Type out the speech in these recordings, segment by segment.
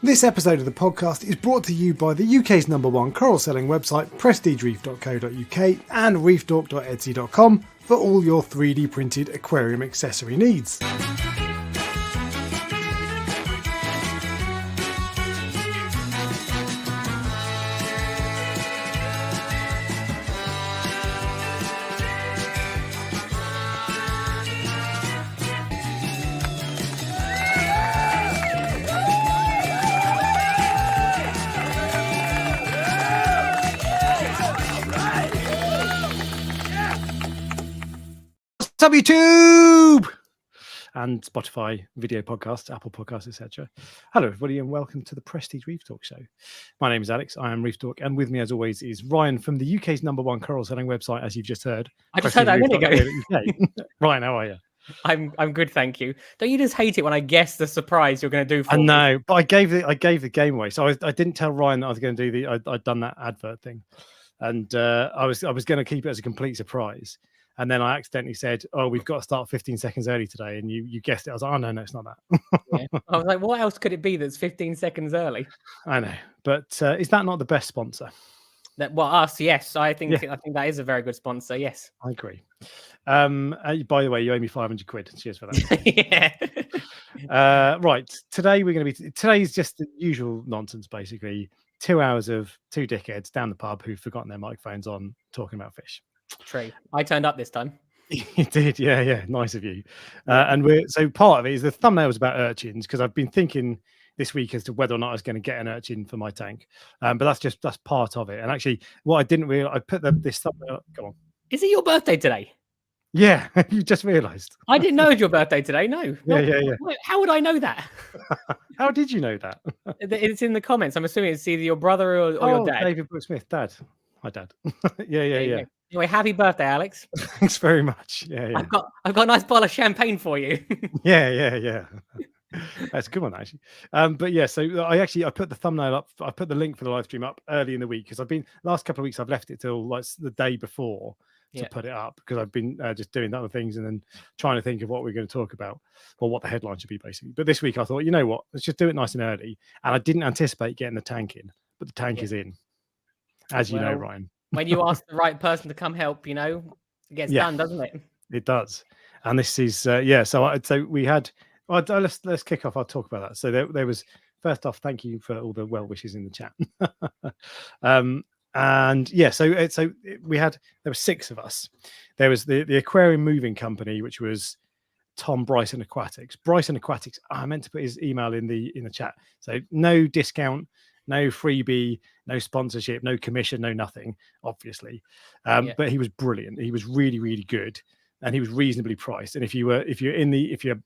This episode of the podcast is brought to you by the UK's #1 coral selling website prestigereef.co.uk and reefdork.etsy.com for all your 3D printed aquarium accessory needs. What's up, YouTube? And Spotify video podcasts, Apple Podcasts, etc. Hello, everybody, and welcome to the Prestige Reef Dork show. My name is Alex. I am Reef Dork, and with me, as always, is Ryan from the UK's #1 coral selling website, as you've just heard. I just heard that a minute ago. Ryan, how are you? I'm good, thank you. Don't you just hate it when I guess the surprise you're going to do for I me? know, but I gave the game away, so I didn't tell Ryan that I was going to do I'd done that advert thing, and I was going to keep it as a complete surprise. And then I accidentally said, "Oh, we've got to start 15 seconds early today," and you guessed it. I was like, "Oh no, it's not that." Yeah. I was like, what else could it be that's 15 seconds early? I know, but is that not the best sponsor? Us, yes. I think that is a very good sponsor. Yes, I agree. By the way, you owe me 500 quid. Cheers for that. Yeah. Right, today's just the usual nonsense, basically. 2 hours of two dickheads down the pub who've forgotten their microphones on, talking about fish. True. I turned up this time. You did, yeah. Nice of you. And so part of it is the thumbnail's about urchins, because I've been thinking this week as to whether or not I was going to get an urchin for my tank. But that's part of it. And actually, what I didn't realize, I put this thumbnail up. Come on. Is it your birthday today? Yeah, you just realized. I didn't know it was your birthday today. No. Yeah. How would I know that? How did you know that? It's in the comments. I'm assuming it's either your brother or your dad. David Brooks Smith, Dad. Hi, Dad. Yeah. Anyway, happy birthday, Alex. Thanks very much. Yeah. I've got a nice bottle of champagne for you. Yeah. That's a good one, actually. But yeah, so I put the thumbnail up. I put the link for the live stream up early in the week, because last couple of weeks I've left it till like the day before to put it up, because I've been just doing other things and then trying to think of what we're going to talk about, or what the headline should be, basically. But this week I thought, you know what, let's just do it nice and early. And I didn't anticipate getting the tank in, but the tank is in, as you know, Ryan. When you ask the right person to come help, it gets done, doesn't it? It does. And this is so we had. Well, let's kick off. I'll talk about that. So there was, first off, thank you for all the well wishes in the chat. And yeah, so there were 6 of us. There was the aquarium moving company, which was Tom Bryson Aquatics. Bryson Aquatics. I meant to put his email in the chat. So no discount, no freebie, no sponsorship, no commission, no nothing, obviously. But he was brilliant. He was really, really good. And he was reasonably priced. And if you're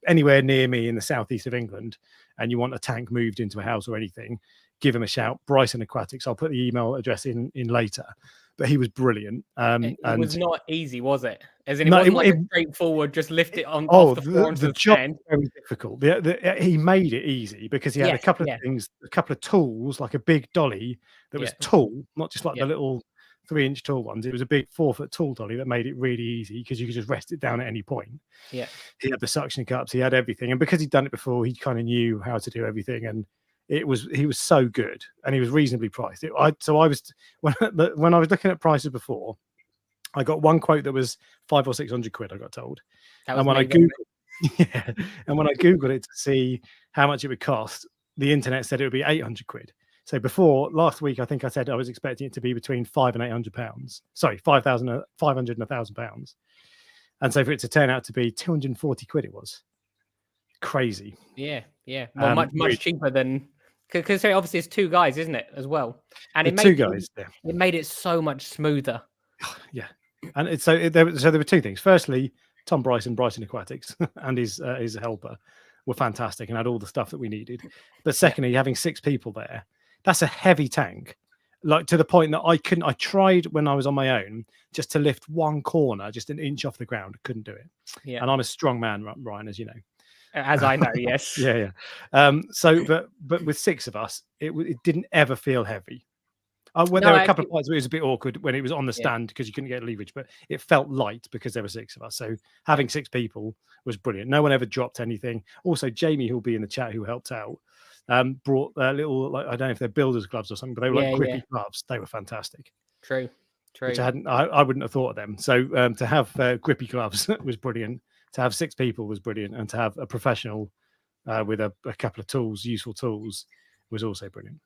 anywhere near me in the southeast of England and you want a tank moved into a house or anything, give him a shout. Bryson Aquatics. I'll put the email address in later. But he was brilliant. It was not easy, was it? As in, it wasn't straightforward, just lift it on off the floor into the job stand. Was very difficult. He made it easy because he had a couple of things, a couple of tools, like a big dolly that was tall, not just like the little 3-inch tall ones. It was a big 4-foot tall dolly that made it really easy, because you could just rest it down at any point. Yeah, he had the suction cups, he had everything, and because he'd done it before, he kind of knew how to do everything. And he was so good, and he was reasonably priced. When I was looking at prices before, I got one quote that was 500 or 600 quid. I got told, and when I googled it to see how much it would cost, the internet said it would be 800 quid. So before last week, I think I said I was expecting it to be between £500 and £800. Sorry, 500 and £1,000. And so for it to turn out to be 240 quid, it was crazy. Yeah. Well, much cheaper than, because obviously it's 2 guys, isn't it, as well? And it made it so much smoother. Yeah, and there were 2 things. Firstly, Tom Bryson Aquatics, and his helper were fantastic and had all the stuff that we needed. But secondly, having 6 people there. That's a heavy tank, like to the point that I tried when I was on my own just to lift one corner, just an inch off the ground. Couldn't do it. Yeah. And I'm a strong man, Ryan, as you know. As I know, yes. Yeah. But with 6 of us, it didn't ever feel heavy. There were a couple of parts where it was a bit awkward when it was on the stand, because you couldn't get leverage, but it felt light because there were 6 of us. So having 6 people was brilliant. No one ever dropped anything. Also, Jamie, who'll be in the chat, who helped out, brought little, like, I don't know if they're builders gloves or something, but they were like grippy gloves. They were fantastic. True. Which I wouldn't have thought of them. So to have grippy gloves was brilliant. To have 6 people was brilliant, and to have a professional with a couple of tools, useful tools, was also brilliant.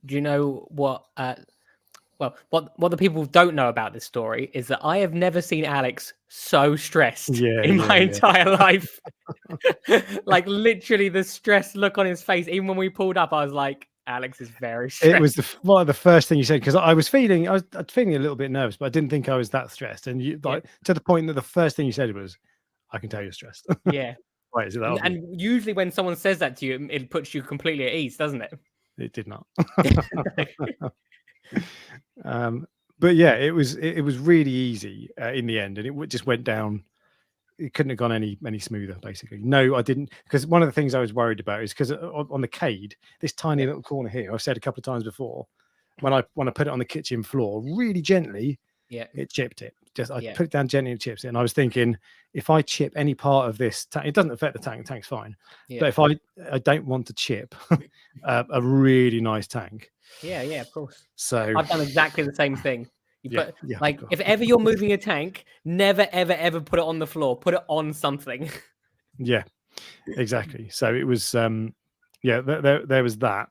Do you know what? What the people don't know about this story is that I have never seen Alex so stressed in my entire life. Like literally, the stressed look on his face. Even when we pulled up, I was like, Alex is very stressed. It was one of the first thing you said, because I was feeling a little bit nervous, but I didn't think I was that stressed. And you, like, to the point that the first thing you said was, "I can tell you're stressed." Yeah. Right, is it that? And usually when someone says that to you, it puts you completely at ease, doesn't it? It did not. But yeah, it was really easy in the end, and it just went down. It couldn't have gone any smoother, basically. No, I didn't, because one of the things I was worried about is because on the cade, this tiny little corner here, I've said a couple of times before, when I put it on the kitchen floor really gently, it chipped it. I put it down gently and it chips it. And I was thinking, if I chip any part of this tank, it doesn't affect the tank. The tank's fine. But if I don't want to chip a really nice tank. Yeah, of course. So I've done exactly the same thing. If ever you're moving a tank, never ever put it on the floor. Put it on something. Yeah, exactly. So it was there was that.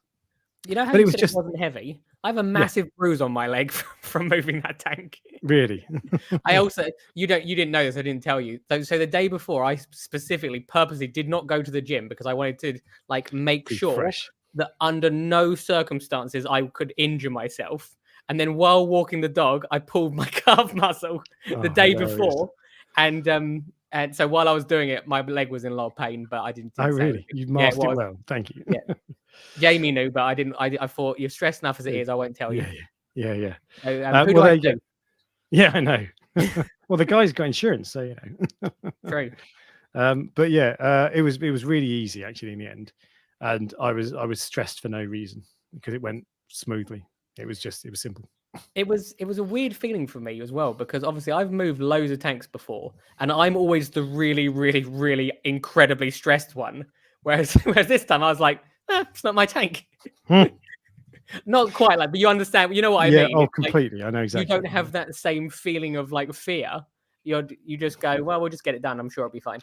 You know how it wasn't heavy? I have a massive bruise on my leg from moving that tank. Really? I also, you didn't know this, I didn't tell you. So the day before, I specifically purposely did not go to the gym because I wanted to make sure that under no circumstances I could injure myself. And then while walking the dog, I pulled my calf muscle the day before. And so while I was doing it, my leg was in a lot of pain, but I didn't. Oh, really? You masked it well. Thank you. Yeah. Jamie knew, but I didn't. I thought you're stressed enough as it is. I won't tell you. Yeah. Who do I do? Yeah, I know. Well, the guy's got insurance, so you know. True. But yeah, it was really easy actually in the end, and I was stressed for no reason because it went smoothly. It was simple. It was a weird feeling for me as well, because obviously I've moved loads of tanks before, and I'm always the really, really, really incredibly stressed one. Whereas this time I was like, it's not my tank. Not quite but you understand. You know what I mean? Oh, completely. I know exactly. You don't have that same feeling of fear. You just go, well, we'll just get it done. I'm sure it'll be fine.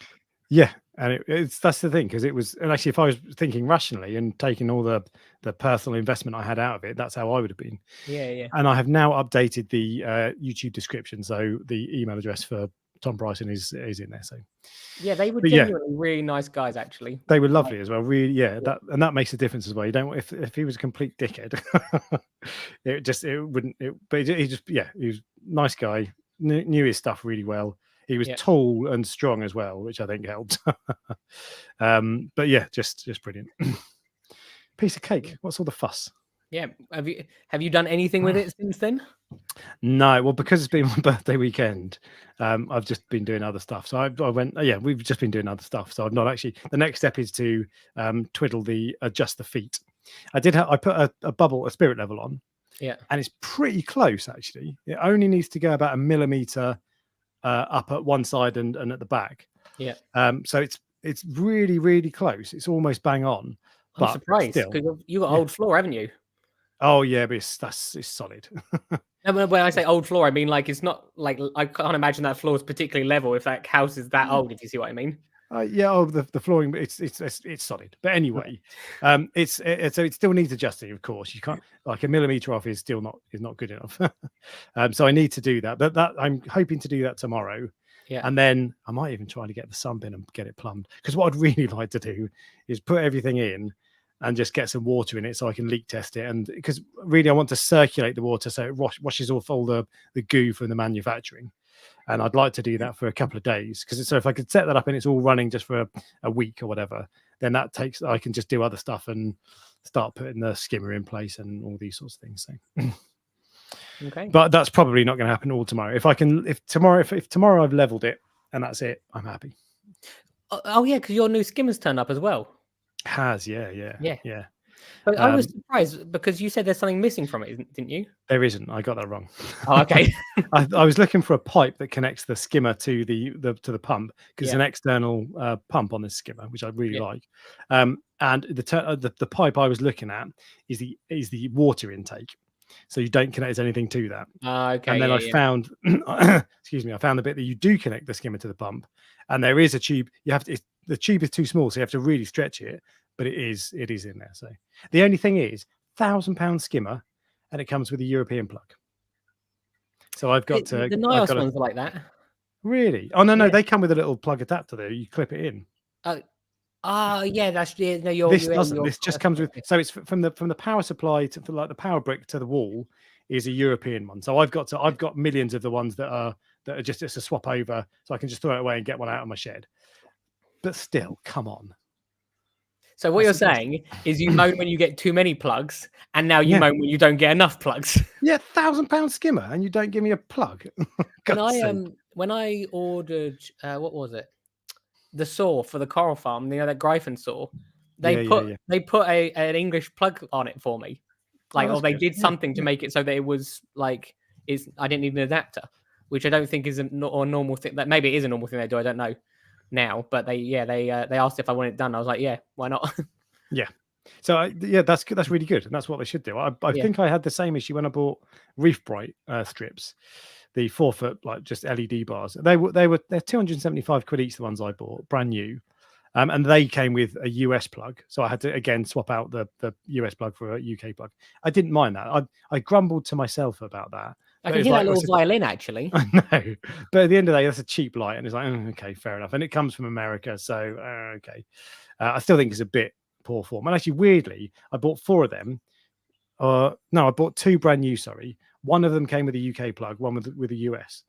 Yeah, and that's the thing, because it was, and actually, if I was thinking rationally and taking all the personal investment I had out of it, that's how I would have been. Yeah. And I have now updated the YouTube description, so the email address for Tom Bryson is in there. So yeah, they were genuinely really nice guys. Actually, they were lovely as well. Really, that makes a difference as well. You don't, if he was a complete dickhead, he was a nice guy, knew his stuff really well. He was tall and strong as well, which I think helped. But yeah, just brilliant. Piece of cake. What's all the fuss? Yeah. Have you done anything with it since then? No. Well, because it's been my birthday weekend, I've just been doing other stuff. So I went, we've just been doing other stuff. So I've not actually, the next step is to adjust the feet. I put a bubble, a spirit level on. Yeah. And it's pretty close, actually. It only needs to go about 1 millimeter up at one side and at the back. Yeah. So it's really, really close. It's almost bang on. I'm surprised because you got old floor, haven't you? Oh yeah, but it's solid. And when I say old floor, I mean it's not I can't imagine that floor is particularly level if that house is that old. If you see what I mean. The flooring, it's solid. But anyway, so it still needs adjusting. Of course, you can't 1 millimeter off is not good enough. So I need to do that. But I'm hoping to do that tomorrow. Yeah. And then I might even try to get the sump in and get it plumbed. Because what I'd really like to do is put everything in and just get some water in it so I can leak test it. And because really I want to circulate the water so it washes off all the goo from the manufacturing. And I'd like to do that for a couple of days, because so if I could set that up and it's all running just for a week or whatever, then I can just do other stuff and start putting the skimmer in place and all these sorts of things. So. Okay. But that's probably not going to happen all tomorrow. If tomorrow I've leveled it and that's it, I'm happy. Oh yeah, because your new skimmer's turned up as well. Yeah. But I was surprised because you said there's something missing from it, didn't you? There isn't. I got that wrong. Oh, okay. I was looking for a pipe that connects the skimmer to the pump, because it's an external pump on this skimmer, which I really like. And the pipe I was looking at is the water intake, so you don't connect anything to that. Okay. And then I found, excuse me, I found the bit that you do connect the skimmer to the pump, and there is a tube. You have to. The tube is too small, so you have to really stretch it. But it is in there. So the only thing is, £1,000 skimmer, and it comes with a European plug. So I've got the Nios ones are like that. Really? Oh no, they come with a little plug adapter there. You clip it in. Yeah, that's no. This doesn't. This just comes with. So it's from the power supply to like the power brick to the wall is a European one. So I've got millions of the ones that are just a swap over, so I can just throw it away and get one out of my shed. But still, come on. So what you're saying is you moan when you get too many plugs, and now you moan when you don't get enough plugs. Yeah, £1,000 skimmer, and you don't give me a plug. When I ordered what was it? The saw for the coral farm, that Gryphon saw. They put an English plug on it for me, they did something to make it so that it was I didn't need an adapter, which I don't think is a normal thing. That maybe it is a normal thing they do. I don't know now, but they asked if I want it done. I was like, yeah, why not? Yeah. So that's good. That's really good, and that's what they should do. I think I had the same issue when I bought Reef Bright strips, the 4 foot just LED bars. They're 275 quid each. The ones I bought, brand new, and they came with a US plug. So I had to again swap out the US plug for a UK plug. I didn't mind that. I grumbled to myself about that. I can hear that little violin actually. I know, but at the end of the day, that's a cheap light, and it's like, okay, fair enough. And it comes from America, so okay. I still think it's a bit poor form. And actually, weirdly, I bought 4 of them. No, I bought 2 brand new. Sorry, one of them came with a UK plug, one with a US.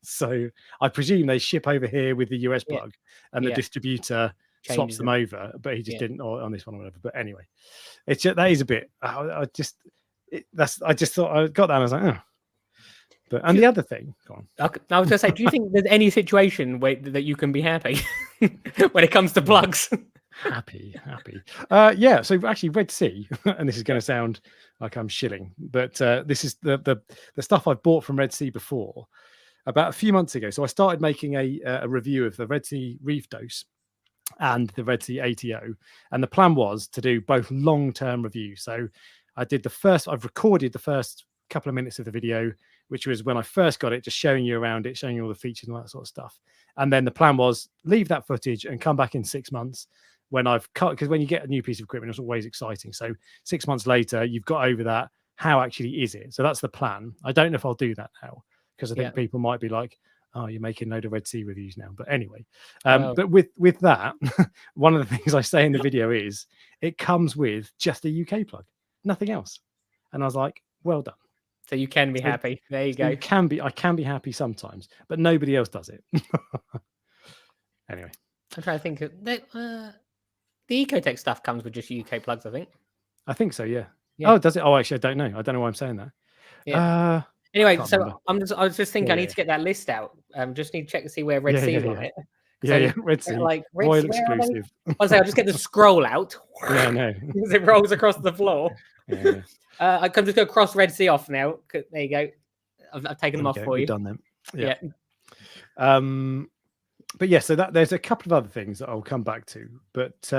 So I presume they ship over here with the US plug, and the distributor swaps them over, but he just didn't on this one or whatever. But anyway, it's just, that is a bit. I just thought I got that, and I was like, oh. And the other thing, go on. I was going to say, do you think there's any situation that you can be happy when it comes to plugs? Happy. Yeah. So actually, Red Sea, and this is going to sound like I'm shilling, but this is the stuff I've bought from Red Sea before, about a few months ago. So I started making a review of the Red Sea Reef Dose and the Red Sea ATO, and the plan was to do both long-term reviews. So I've recorded the first couple of minutes of the video, which was when I first got it, just showing you around it, showing you all the features and all that sort of stuff. And then the plan was leave that footage and come back in 6 months when I've cut, because when you get a new piece of equipment, it's always exciting. So 6 months later, you've got over that. How actually is it? So that's the plan. I don't know if I'll do that now, because I think people might be like, oh, you're making a load of Red Sea reviews now. But anyway, but with that, one of the things I say in the video is it comes with just a UK plug, nothing else. And I was like, well done. So you can be happy. There you go. I can be happy sometimes, but nobody else does it. Anyway, I'm trying to think of the Ecotech stuff comes with just UK plugs, I think. I think so, yeah. Oh, does it? Oh, actually, I don't know. I don't know why I'm saying that. Yeah. Anyway, so I was just thinking I need to get that list out. Just need to check to see where Red Sea is on it. So Red Sea. Royal exclusive. I'll just get the scroll out. Yeah, no. Because it rolls across the floor. Yeah. I can just go cross Red Sea off now. There you go. I've taken them off for you. We've done them. Yeah. But yeah, so there's a couple of other things that I'll come back to. But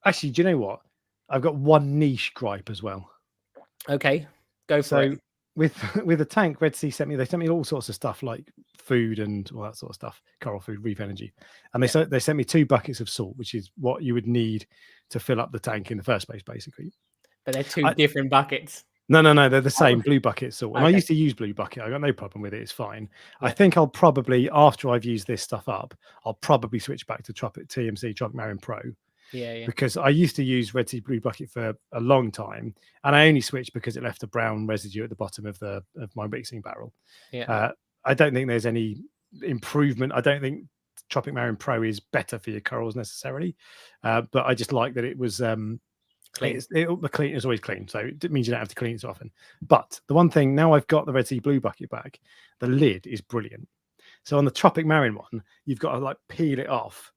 actually, do you know what? I've got one niche gripe as well. Okay, go for it. With the tank, Red Sea they sent me all sorts of stuff like food and all that sort of stuff, coral food, reef energy, and they sent me 2 buckets of salt, which is what you would need to fill up the tank in the first place, basically. But they're 2 different buckets. No, they're the same blue bucket salt. And I used to use blue bucket. I got no problem with it. It's fine. Yeah. I think I'll probably, after I've used this stuff up, I'll probably switch back to TMC Tropic Marine Pro. Yeah. Because I used to use Red Sea Blue Bucket for a long time, and I only switched because it left a brown residue at the bottom of my mixing barrel. Yeah. I don't think there's any improvement. I don't think Tropic Marine Pro is better for your corals necessarily, but I just like that it was clean. The clean is always clean, so it means you don't have to clean it so often. But the one thing, now I've got the Red Sea Blue Bucket back, the lid is brilliant. So on the Tropic Marine one, you've got to peel it off.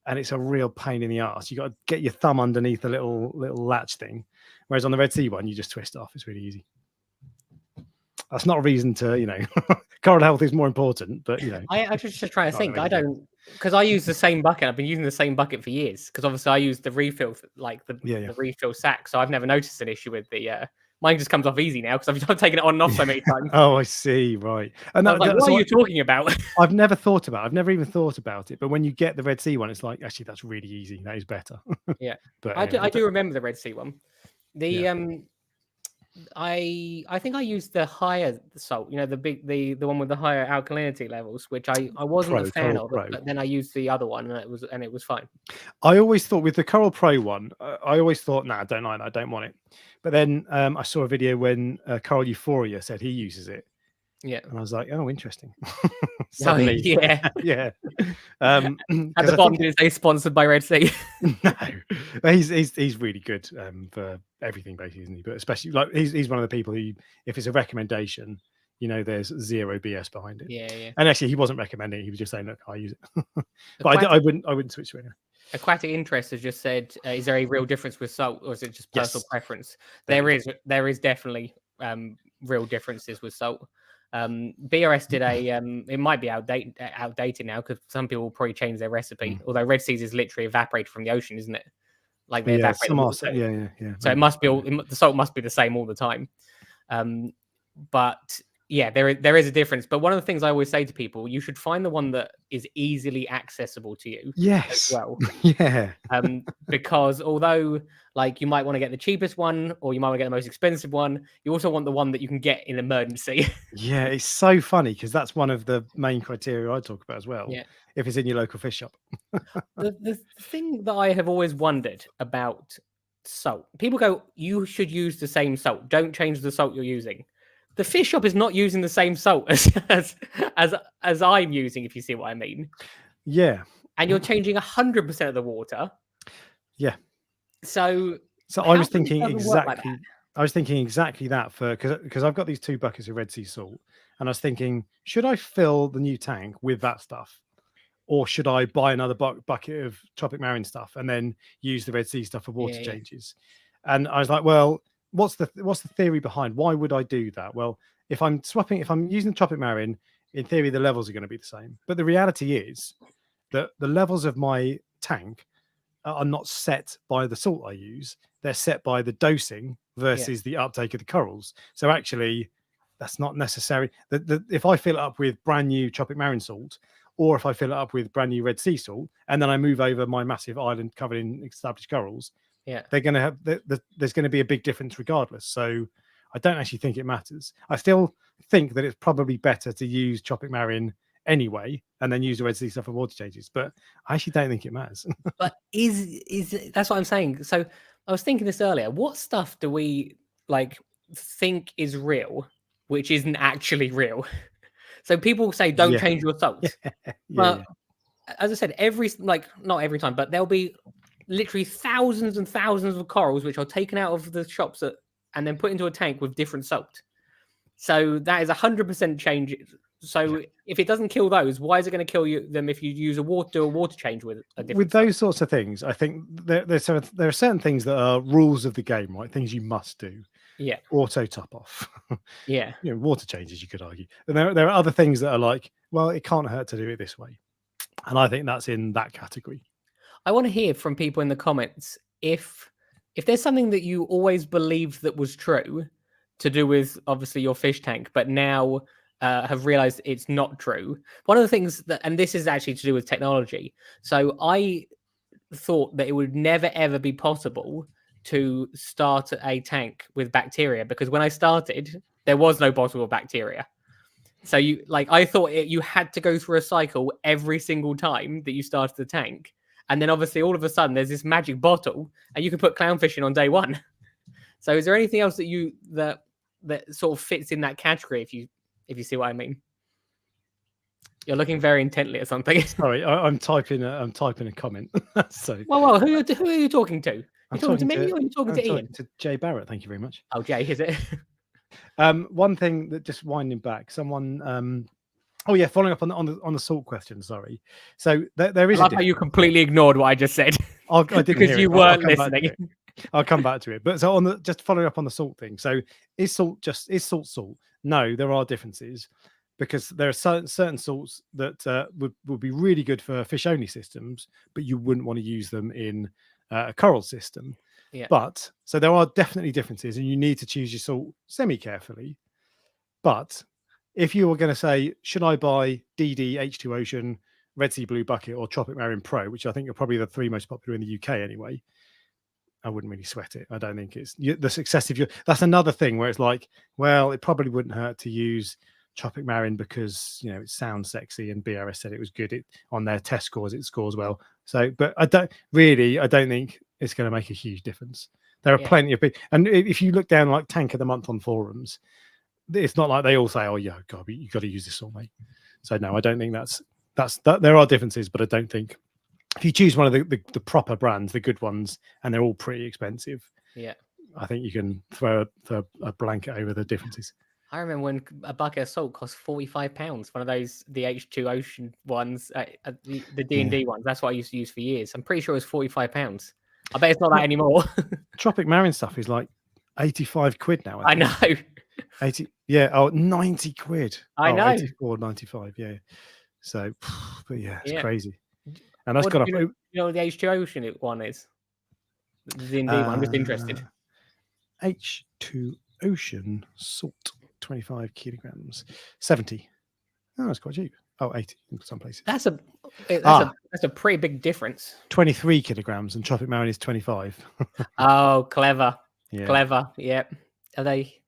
and it's a real pain in the arse. You got to get your thumb underneath the little latch thing, whereas on the Red Sea one, you just twist it off. It's really easy. That's not a reason to, coral health is more important, but I just trying to think. I don't, because I use the same bucket. I've been using the same bucket for years because obviously I use the refill, like the refill sack. So I've never noticed an issue with the. Mine just comes off easy now because I've taken it on and off so many times. Oh, I see. Right. And I was like, what are you talking about? I've never even thought about it. But when you get the Red Sea one, it's like, actually, that's really easy. That is better. Yeah. But I do remember the Red Sea one. I think I used the higher salt, the one with the higher alkalinity levels, which I wasn't a fan of, but then I used the other one and it was fine. I always thought with the Coral Pro one, I always thought, nah, I don't like that, I don't want it. But then I saw a video when Coral Euphoria said he uses it. Yeah. And I was like, oh, interesting. Suddenly, yeah. Yeah. At the bottom, did it say sponsored by Red Sea? No. He's really good for everything, basically, isn't he? But especially, like, he's one of the people who, if it's a recommendation, there's zero BS behind it. Yeah. And actually, he wasn't recommending it. He was just saying, look, I use it. But I wouldn't switch to it. Aquatic Interest has just said, is there a real difference with salt, or is it just personal preference? There is definitely real differences with salt. BRS did it might be outdated now because some people will probably change their recipe. Although Red Seas is literally evaporated from the ocean, isn't it? Like they evaporate. Yeah. So it must be the salt must be the same all the time. But yeah, there is a difference. But one of the things I always say to people, you should find the one that is easily accessible to you. Yes. As well. Yeah. Because although like you might want to get the cheapest one or you might want to get the most expensive one, you also want the one that you can get in emergency. Yeah, it's so funny because that's one of the main criteria I talk about as well. Yeah. If it's in your local fish shop. The thing that I have always wondered about salt, people go, you should use the same salt. Don't change the salt you're using. The fish shop is not using the same salt as I'm using, if you see what I mean. Yeah. And you're changing 100% of the water. Yeah. So I was thinking exactly. I was thinking exactly that because I've got these 2 buckets of Red Sea salt, and I was thinking, should I fill the new tank with that stuff, or should I buy another bucket of tropic marine stuff and then use the Red Sea stuff for water changes? And I was like, well, what's the theory behind why would I do that? Well, if I'm using the tropic marine, in theory the levels are going to be the same, but the reality is that the levels of my tank are not set by the salt I use. They're set by the dosing versus the uptake of the corals. So actually that's not necessary. If I fill it up with brand new tropic marine salt, or if I fill it up with brand new Red Sea salt, and then I move over my massive island covered in established corals, they're going to have there's going to be a big difference regardless. So I don't actually think it matters. I still think that it's probably better to use tropic marine anyway and then use the Red Sea stuff for water changes, but I actually don't think it matters. But is that's what I'm saying. So I was thinking this earlier. What stuff do we like think is real, which isn't actually real? So people say don't change your salt. But as I said, not every time, but there'll be literally thousands and thousands of corals which are taken out of the shops and then put into a tank with different salt. So that is 100% change. So if it doesn't kill those, why is it going to kill them if you use do a water change with a different with those sorts of things? I think there are certain things that are rules of the game, right? Things you must do. Yeah. Auto top off. Yeah. Water changes, you could argue. And there are other things that are like, well, it can't hurt to do it this way. And I think that's in that category. I want to hear from people in the comments if there's something that you always believed that was true to do with obviously your fish tank, but now have realized it's not true. One of the things and this is actually to do with technology. So I thought that it would never ever be possible to start a tank with bacteria because when I started, there was no bottle of bacteria. So I thought you had to go through a cycle every single time that you started the tank. And then obviously all of a sudden there's this magic bottle and you can put clownfish in on day one. So is there anything else that sort of fits in that category if you see what I mean? You're looking very intently at something. Sorry, I'm typing a comment. So well, who are you talking to? You talking to me or are you talking to Ian? To Jay Barrett, thank you very much. Oh, Jay, is it? One thing that just winding back, someone Oh yeah, following up on the salt question. Sorry. So there I is love how you completely ignored what I just said. I didn't because hear you it. I'll weren't come back to listening. it. I'll come back to it. But so just following up on the salt thing. So is salt? No, there are differences because there are certain salts that would be really good for fish only systems, but you wouldn't want to use them in a coral system. Yeah. But so there are definitely differences, and you need to choose your salt semi carefully. But if you were going to say, should I buy DD H2 Ocean, Red Sea Blue Bucket, or Tropic Marine Pro, which I think are probably the 3 most popular in the UK anyway, I wouldn't really sweat it. I don't think it's the success of your. That's another thing where it's like, well, it probably wouldn't hurt to use Tropic Marine because it sounds sexy and BRS said it was good. On their test scores, it scores well. So, but I don't think it's going to make a huge difference. There are plenty of people, and if you look down like Tank of the Month on forums, it's not like they all say, "Oh yeah, God, you got to use this all, mate." So no, I don't think that's there are differences, but I don't think if you choose one of the proper brands, the good ones, and they're all pretty expensive, I think you can throw a blanket over the differences. I remember when a bucket of salt cost £45. One of those the H2 Ocean ones, the D&D ones. That's what I used to use for years. I'm pretty sure it was £45. I bet it's not that anymore. Tropic Marine stuff is like 85 quid now. I know. 80, yeah. Oh, 90 quid. I know. 84, 95. Yeah. So, but yeah, it's crazy. And that's got you know what the H2 Ocean one is? The D&D one. I'm just interested. H2 Ocean salt, 25 kilograms, 70. Oh, that's quite cheap. Oh, 80 in some places. That's a pretty big difference. 23 kilograms and Tropic Marine is 25. Oh, clever. Yeah. Clever. Yeah. Are they?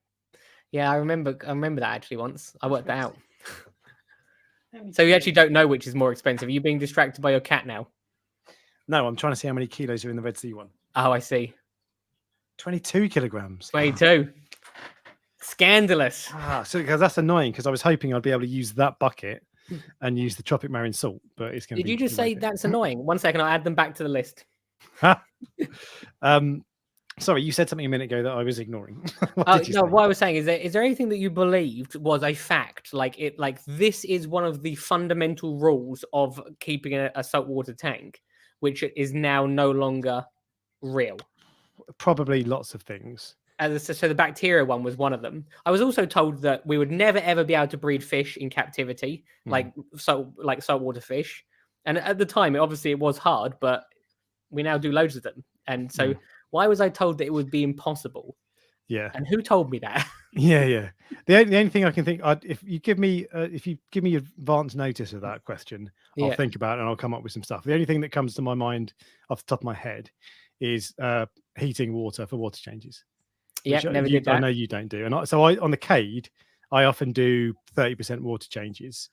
Yeah, I remember that actually once. I worked that out. So you actually don't know which is more expensive. Are you being distracted by your cat now? No, I'm trying to see how many kilos are in the Red Sea one. Oh, I see. 22 kilograms. 22. Scandalous. So because that's annoying because I was hoping I'd be able to use that bucket and use the Tropic Marine salt, but it's going to be. Did you just say that's annoying? 1 second, I'll add them back to the list. Sorry, you said something a minute ago that I was ignoring. What I was saying is there anything that you believed was a fact? Like this is one of the fundamental rules of keeping a saltwater tank, which is now no longer real. Probably lots of things. So the bacteria one was one of them. I was also told that we would never ever be able to breed fish in captivity, like saltwater fish. And at the time, it was hard, but we now do loads of them. And so why was I told that it would be impossible? Yeah. And who told me that? Yeah. The only thing I can think, if you give me advance notice of that question, I'll think about it and I'll come up with some stuff. The only thing that comes to my mind off the top of my head is heating water for water changes. Yeah, never did that. I know you don't do. And on the Cade, I often do 30% water changes.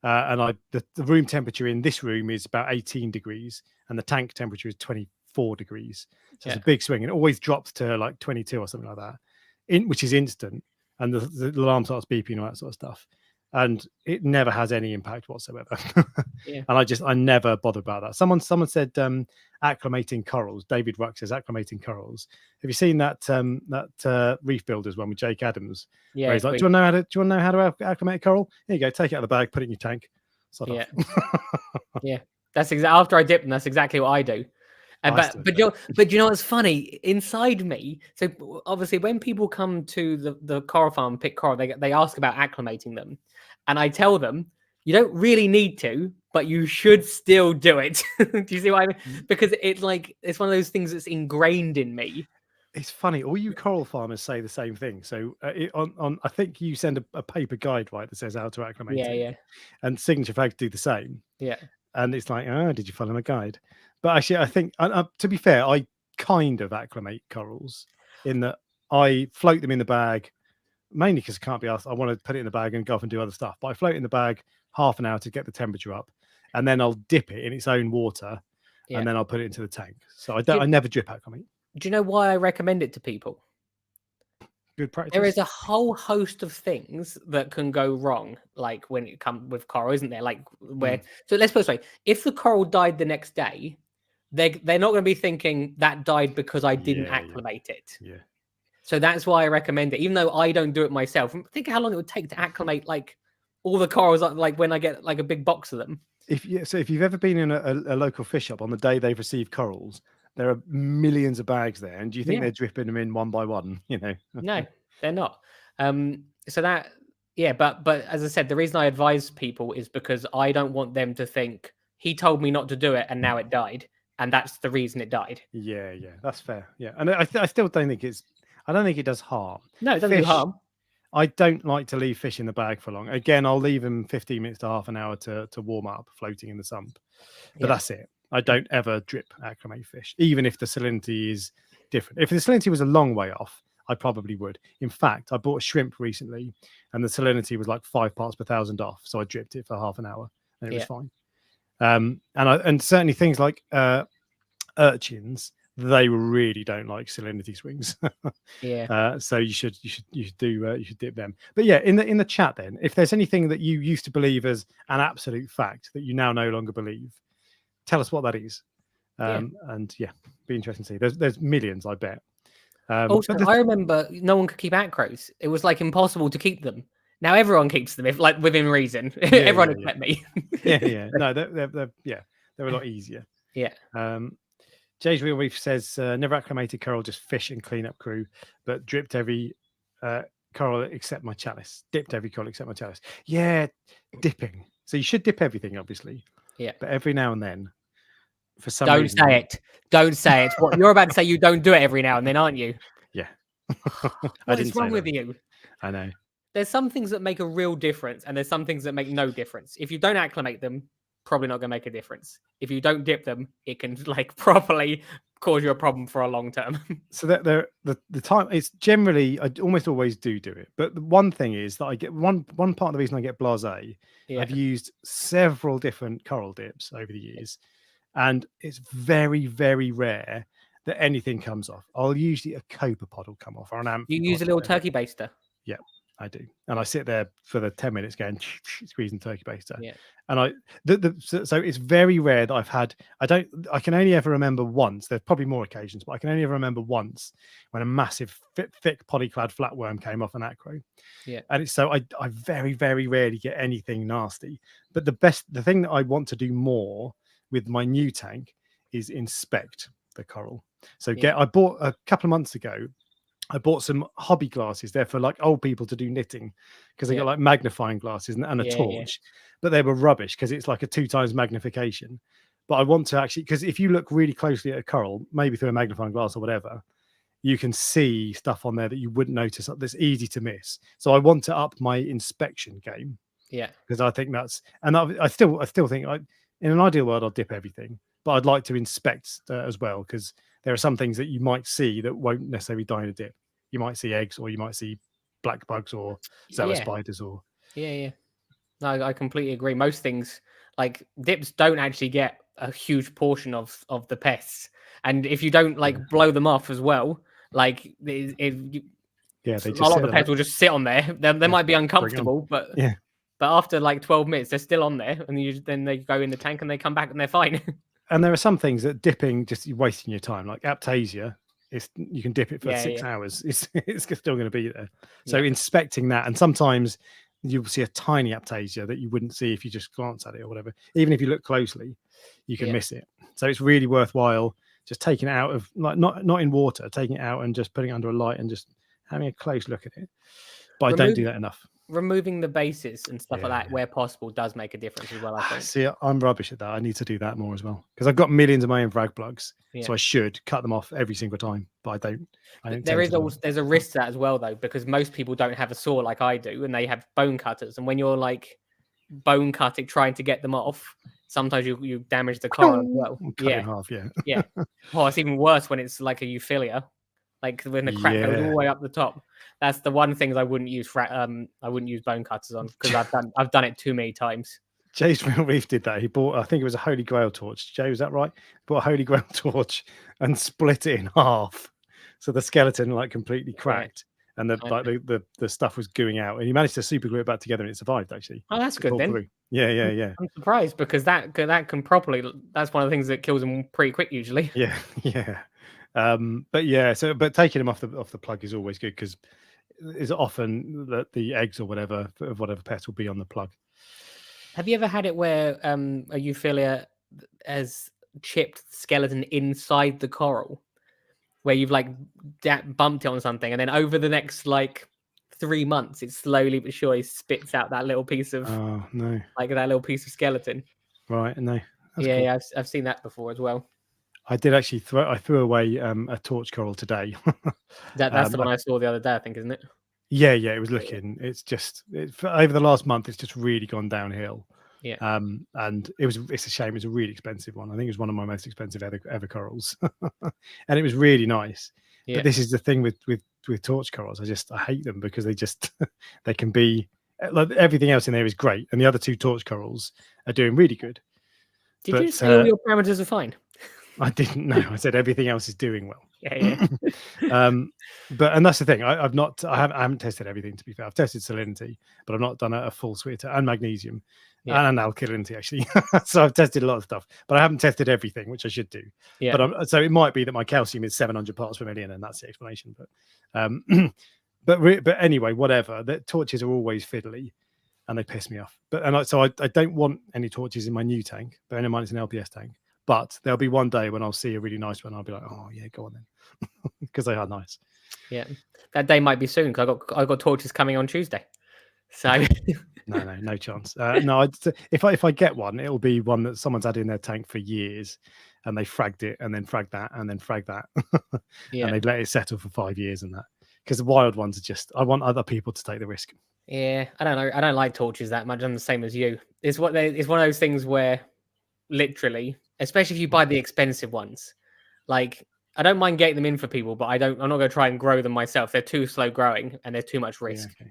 And the room temperature in this room is about 18 degrees and the tank temperature is 24 degrees. So it's a big swing and it always drops to like 22 or something like that, which is instant. And the alarm starts beeping and all that sort of stuff. And it never has any impact whatsoever. And I never bothered about that. Someone said acclimating corals. David Ruck says acclimating corals. Have you seen that Reef Builders one with Jake Adams? Yeah. Where he's like, do you want to know how to acclimate a coral? Here you go, take it out of the bag, put it in your tank. Yeah. That's exactly after I dip them. That's exactly what I do. But you know what's funny inside me? So obviously, when people come to the coral farm and pick coral, they ask about acclimating them, and I tell them you don't really need to, but you should still do it. Do you see what I mean? Because it's one of those things that's ingrained in me. It's funny. All you coral farmers say the same thing. So I think you send a paper guide, right, that says how to acclimate. Yeah. And Signature Flags do the same. Yeah. And it's like, did you follow my guide? But actually, I think, to be fair, I kind of acclimate corals in that I float them in the bag, mainly because I can't be asked. I want to put it in the bag and go off and do other stuff. But I float in the bag half an hour to get the temperature up, and then I'll dip it in its own water, and then I'll put it into the tank. So I never drip acclimate. Do you know why I recommend it to people? Good practice. There is a whole host of things that can go wrong, like when it comes with coral, isn't there? Like so let's put it this way: if the coral died the next day, they're not going to be thinking that died because I didn't acclimate it. all the corals, like when I get like a big box of them. If you've ever been in a local fish shop on the day they've received corals, there are millions of bags there, and do you think they're dripping them in one by one? No, they're not. So that, yeah, but as I said, the reason I advise people is because I don't want them to think he told me not to do it and now it died, and that's the reason it died. Yeah, that's fair. Yeah, and I still don't think I don't think it does harm. No, it doesn't do harm. I don't like to leave fish in the bag for long. Again, I'll leave them 15 minutes to half an hour to warm up, floating in the sump. But that's it. I don't ever drip acclimate fish, even if the salinity is different. If the salinity was a long way off, I probably would. In fact, I bought a shrimp recently, and the salinity was like 5 parts per thousand off. So I dripped it for half an hour, and it was fine. And certainly things like urchins, they really don't like salinity swings. So you should dip them. But yeah, in the chat then, if there's anything that you used to believe as an absolute fact that you now no longer believe, tell us what that is. And yeah, be interesting to see. There's millions, I bet. Also, I remember no one could keep acros. It was like impossible to keep them. Now everyone keeps them, if like within reason. Everyone except me. No, they're a lot easier. Jay's Real Reef says, never acclimated coral, just fish and cleanup crew, but dripped every coral except my chalice. Dipped every coral except my chalice. Yeah, dipping. So you should dip everything, obviously. Yeah. But every now and then, for some reason... reason... Don't say it. What, you're about to say you don't do it every now and then, aren't you? Yeah. What is wrong with you? I know. There's some things that make a real difference, and there's some things that make no difference. If you don't acclimate them, probably not going to make a difference. If you don't dip them, it can like properly cause you a problem for a long term. So that the time, it's generally, I almost always do it. But the one thing is that I get one part of the reason I get blasé. I've used several different coral dips over the years, and it's very, very rare that anything comes off. I'll usually a copepod will come off or an amphipod. You use a little turkey baster. Yeah, I do, and I sit there for the 10 minutes going squeezing turkey baster. Yeah, and so it's very rare that I've had. I can only ever remember once. There's probably more occasions, but I can only ever remember once when a massive thick polyclad flatworm came off an acro. Yeah, and it's so I very, very rarely get anything nasty. But the thing that I want to do more with my new tank is inspect the coral. So I bought a couple of months ago. I bought some hobby glasses. They're for like old people to do knitting because they got like magnifying glasses and a torch, but they were rubbish because it's like a 2 times magnification. But I want to actually, because if you look really closely at a coral, maybe through a magnifying glass or whatever, you can see stuff on there that you wouldn't notice that's easy to miss. So I want to up my inspection game. Yeah, because I think that's, and I still think in an ideal world I'll dip everything, but I'd like to inspect as well, because there are some things that you might see that won't necessarily die in a dip. You might see eggs, or you might see black bugs or zoa spiders or No, I completely agree. Most things like dips don't actually get a huge portion of the pests, and if you don't like blow them off as well, like a lot of the pests will just sit on there. They might be uncomfortable, but after like 12 minutes they're still on there, and then they go in the tank and they come back and they're fine. And there are some things that dipping, just you're wasting your time, like Aptasia. You can dip it for 6 hours. It's still going to be there. So inspecting that, and sometimes you'll see a tiny Aptasia that you wouldn't see if you just glance at it or whatever. Even if you look closely, you can miss it. So it's really worthwhile just taking it out of, like, not in water, taking it out and just putting it under a light and just having a close look at it. But I don't do that enough. Removing the bases and stuff like that where possible does make a difference as well, I think. See, I'm rubbish at that. I need to do that more as well, because I've got millions of my own frag plugs, so I should cut them off every single time, but I don't. There's a risk to that as well, though, because most people don't have a saw like I do, and they have bone cutters, and when you're like bone cutting trying to get them off, sometimes you damage the coral as well. Cut in half, yeah. Well, it's even worse when it's like a euphilia, like when the crack goes all the way up the top. That's the one thing I wouldn't use. I wouldn't use bone cutters on, because I've done it too many times. Jay's Real Reef did that. He bought, I think it was a Holy Grail torch. Jay, was that right? Bought a Holy Grail torch and split it in half, so the skeleton like completely cracked, and the stuff was gooing out. And he managed to super glue it back together, and it survived actually. Oh, that's good then. Through. Yeah. I'm surprised, because that can properly. That's one of the things that kills them pretty quick usually. Yeah. But taking them off the plug is always good, because is often that the eggs or whatever of whatever pet will be on the plug. Have you ever had it where a euphilia has chipped skeleton inside the coral, where you've like bumped it on something, and then over the next like 3 months, it slowly but surely spits out that little piece of no, like that little piece of skeleton? right? No, Yeah, cool. yeah, I've seen that before as well. I did actually threw away a torch coral today. That's the one I saw the other day, I think, isn't it? Yeah, it was looking. It's just over the last month, it's just really gone downhill. Yeah. And it's a shame. It's a really expensive one. I think it was one of my most expensive ever corals, and it was really nice. Yeah. But this is the thing with torch corals. I hate them because they just they can be like everything else in there is great, and the other two torch corals are doing really good. Did you say all your parameters are fine? I didn't know. I said everything else is doing well. Yeah. And that's the thing. I haven't tested everything, to be fair. I've tested salinity, but I've not done a full suite and magnesium and alkalinity actually. So I've tested a lot of stuff, but I haven't tested everything, which I should do. Yeah. But so it might be that my calcium is 700 parts per million, and that's the explanation. But but anyway, whatever. The torches are always fiddly, and they piss me off. So I don't want any torches in my new tank. Bearing in mind it's an LPS tank. But there'll be one day when I'll see a really nice one. I'll be like, oh yeah, go on then, because they are nice. Yeah, that day might be soon because I got torches coming on Tuesday. So no chance. No, if I get one, it'll be one that someone's had in their tank for years, and they fragged it, and then fragged that, and then fragged that, and they've let it settle for 5 years and that. Because the wild ones are just, I want other people to take the risk. Yeah, I don't know. I don't like torches that much. I'm the same as you. It's one of those things where, literally, especially if you buy the expensive ones, like I don't mind getting them in for people, but I'm not going to try and grow them myself. They're too slow growing and there's too much risk. Yeah,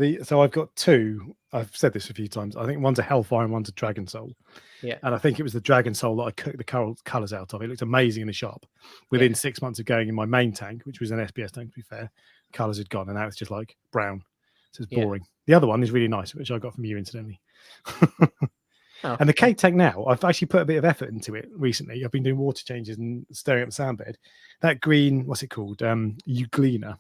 okay. So I've got two. I've said this a few times. I think one's a Hellfire and one's a Dragon Soul. Yeah. And I think it was the Dragon Soul that I cooked the colours out of. It looked amazing in the shop. Within 6 months of going in my main tank, which was an SPS tank, to be fair, colours had gone, and now it's just like brown. So it's boring. The other one is really nice, which I got from you incidentally. And the K tank now, I've actually put a bit of effort into it recently. I've been doing water changes and stirring up the sand bed. That green, what's it called? Euglena.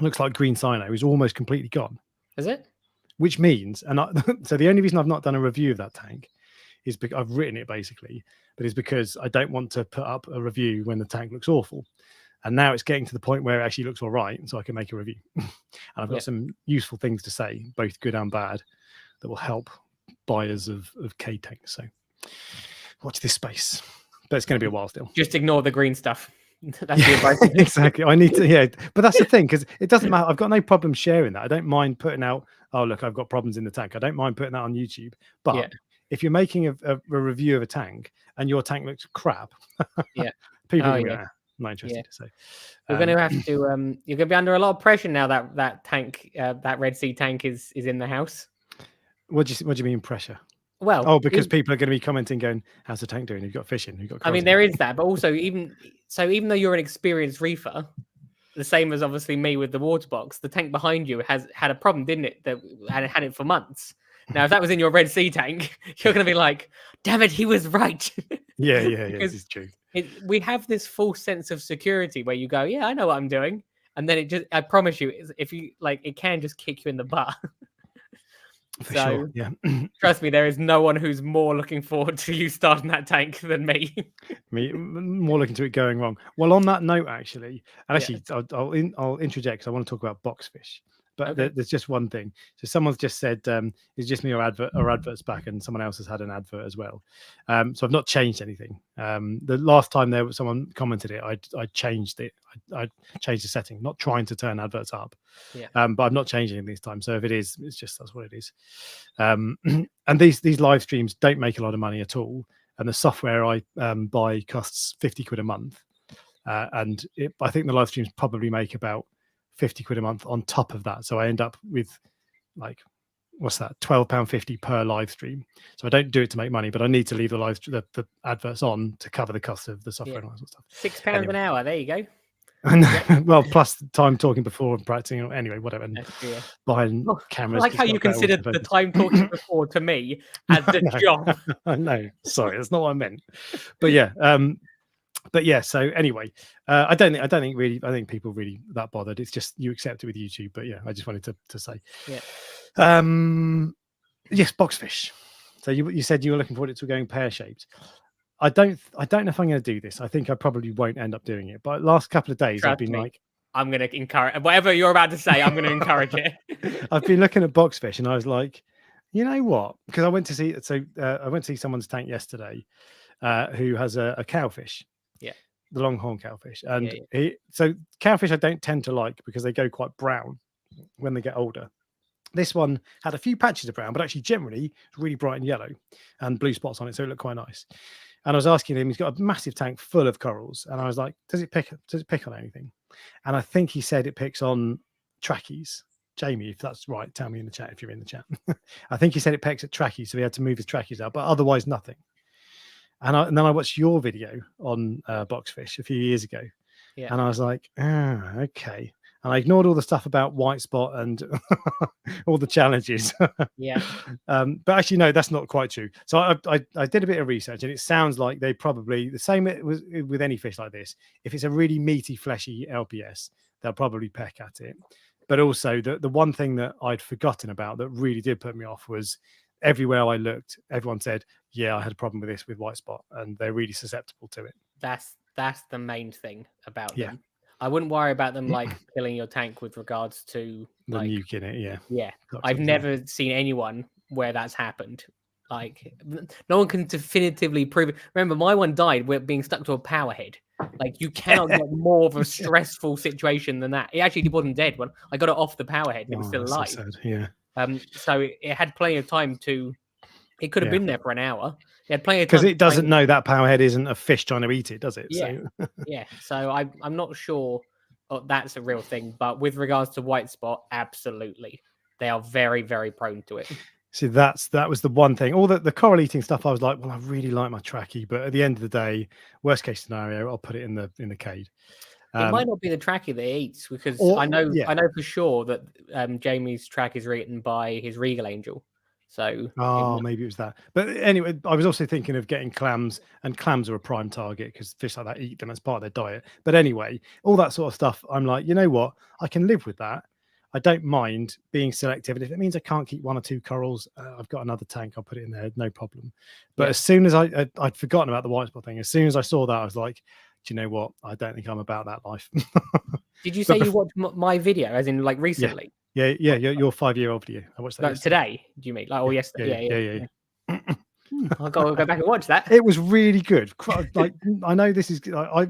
Looks like green cyano is almost completely gone. Is it? Which means, so the only reason I've not done a review of that tank is because I've written it basically, but it's because I don't want to put up a review when the tank looks awful. And now it's getting to the point where it actually looks all right, so I can make a review. And I've got some useful things to say, both good and bad, that will help buyers of K tanks. So watch this space. But it's going to be a while still. Just ignore the green stuff. That's the advice. Exactly. I need to, but that's the thing, because it doesn't matter. I've got no problem sharing that. I don't mind putting out, oh look, I've got problems in the tank. I don't mind putting that on YouTube. But if you're making a review of a tank and your tank looks crap, people are not interested. So we're going to have to you're going to be under a lot of pressure now that tank, that Red Sea tank is in the house. What do you mean pressure? Well, because people are going to be commenting, going, "How's the tank doing? You've got fish in. You've got." I mean, there is that, but also even though you're an experienced reefer, the same as obviously me with the water box, the tank behind you has had a problem, didn't it? That had it for months. Now, if that was in your Red Sea tank, you're going to be like, "Damn it, he was right." Yeah, this is true. We have this false sense of security where you go, "Yeah, I know what I'm doing," and then I promise you, if you like, it can just kick you in the butt. For sure, yeah. Trust me, there is no one who's more looking forward to you starting that tank than me. Me more looking to it going wrong. Well, on that note, actually, I'll interject because I want to talk about boxfish. But there's just one thing. So someone's just said, "It's just me or advert's back," and someone else has had an advert as well. So I've not changed anything. The last time someone commented it, I changed it. I changed the setting, not trying to turn adverts up. But I've not changed anything this time. So if it is, it's just that's what it is. And these live streams don't make a lot of money at all. And the software I buy costs 50 quid a month. I think the live streams probably make about 50 quid a month on top of that. So I end up with like, what's that? £12.50 per live stream. So I don't do it to make money, but I need to leave the adverts on to cover the cost of the software and all that sort of stuff. £6 an hour. There you go. Well, plus the time talking before and practicing. Anyway, whatever. And buying cameras. I like how you considered the time talking before to me as the job. No, sorry, that's not what I meant. But yeah, But yeah, so anyway, I don't think people really that bothered. It's just you accept it with YouTube. But yeah, I just wanted to say, Yeah. Yes, boxfish. So you said you were looking forward to going pear shaped. I don't know if I'm going to do this. I think I probably won't end up doing it. But last couple of days, I've Trust been me, like, I'm going to encourage whatever you're about to say. I'm going to encourage it. I've been looking at boxfish, and I was like, you know what? Because I went to see someone's tank yesterday, who has a cowfish. Yeah. The longhorn cowfish, and so cowfish I don't tend to like because they go quite brown when they get older. This one had a few patches of brown, but actually generally it's really bright and yellow and blue spots on it, so it looked quite nice. And I was asking him, he's got a massive tank full of corals, and I was like, does it pick on anything? And I think he said it picks on trackies. Jamie, if that's right, tell me in the chat if you're in the chat. I think he said it pecks at trackies, so he had to move his trackies out, but otherwise nothing. And then I watched your video on boxfish a few years ago, and I was like, okay. And I ignored all the stuff about white spot and all the challenges. But actually, no, that's not quite true. So I did a bit of research, and it sounds like they probably the same with any fish like this. If it's a really meaty, fleshy LPS, they'll probably peck at it. But also, the one thing that I'd forgotten about that really did put me off was everywhere I looked, everyone said, yeah, I had a problem with this with white spot, and they're really susceptible to it. That's the main thing about them. I wouldn't worry about them like killing your tank with regards to the nuke in it. Yeah. I've never seen anyone where that's happened. Like, no one can definitively prove it. Remember, my one died with being stuck to a power head. Like, you cannot get more of a stressful situation than that. It actually wasn't dead when I got it off the power head. It was still alive. So sad. Yeah. So it had plenty of time to. It could have been there for an hour. It had plenty of time because it doesn't know that power head isn't a fish trying to eat it, does it? Yeah. So. Yeah. So I'm not sure that's a real thing, but with regards to white spot, absolutely, they are very, very prone to it. See, that was the one thing. All the coral eating stuff, I was like, well, I really like my trackie, but at the end of the day, worst case scenario, I'll put it in the cade. It might not be the trackie that he eats, because I know for sure that Jamie's track is eaten by his regal angel. So maybe it was that. But anyway, I was also thinking of getting clams, and clams are a prime target because fish like that eat them as part of their diet. But anyway, all that sort of stuff, I'm like, you know what? I can live with that. I don't mind being selective. And if it means I can't keep one or two corals, I've got another tank. I'll put it in there. No problem. But as soon as I'd forgotten about the white spot thing, as soon as I saw that, I was like, do you know what? I don't think I'm about that life. Did you say you watched my video, as in like recently? Yeah. Your 5-year-old video. I watched that today. Do you mean like yesterday? Yeah. I'll go back and watch that. It was really good. Like, I know this is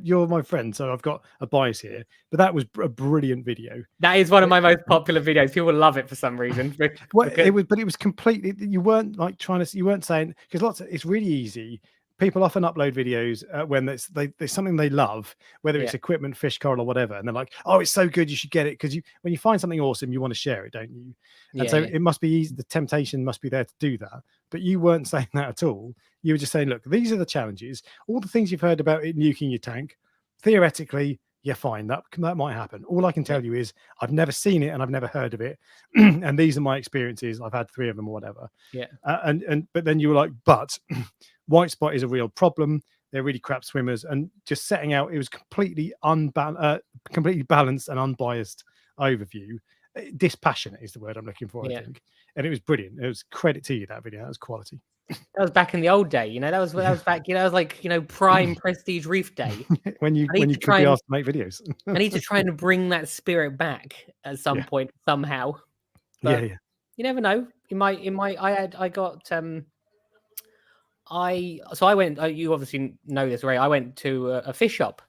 you're my friend, so I've got a bias here, but that was a brilliant video. That is one of my most popular videos. People love it for some reason. It was completely. You weren't like you weren't saying, because it's really easy. People often upload videos when there's something they love, whether it's equipment, fish, coral, or whatever, and they're like, "Oh, it's so good, you should get it." Because when you find something awesome, you want to share it, don't you? And so it must be easy. The temptation must be there to do that. But you weren't saying that at all. You were just saying, "Look, these are the challenges. All the things you've heard about it nuking your tank. Theoretically, you're fine. That might happen. All I can tell you is I've never seen it and I've never heard of it, and these are my experiences. I've had 3 of them or whatever." Yeah. But then you were like, "But white spot is a real problem. They're really crap swimmers," and just setting out, it was completely balanced and unbiased overview. Dispassionate is the word I'm looking for, I think. And it was brilliant. It was credit to you, that video. That was quality. That was back in the old day, that was back, that was like, prime prestige reef day. when you could be asked to make videos. I need to try and bring that spirit back at some point somehow. But you never know. I went, you obviously know this, Ray. I went to a fish shop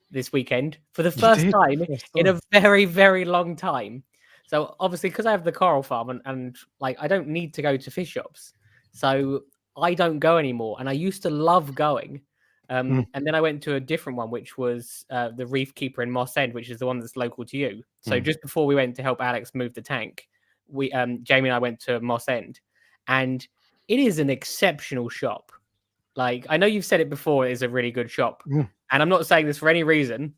this weekend for the first time in a very, very long time. So obviously, because I have the coral farm and like, I don't need to go to fish shops. So I don't go anymore. And I used to love going. And then I went to a different one, which was the Reef Keeper in Moss End, which is the one that's local to you. So just before we went to help Alex move the tank, Jamie and I went to Moss End, and it is an exceptional shop. Like, I know you've said it before, it is a really good shop. And I'm not saying this for any reason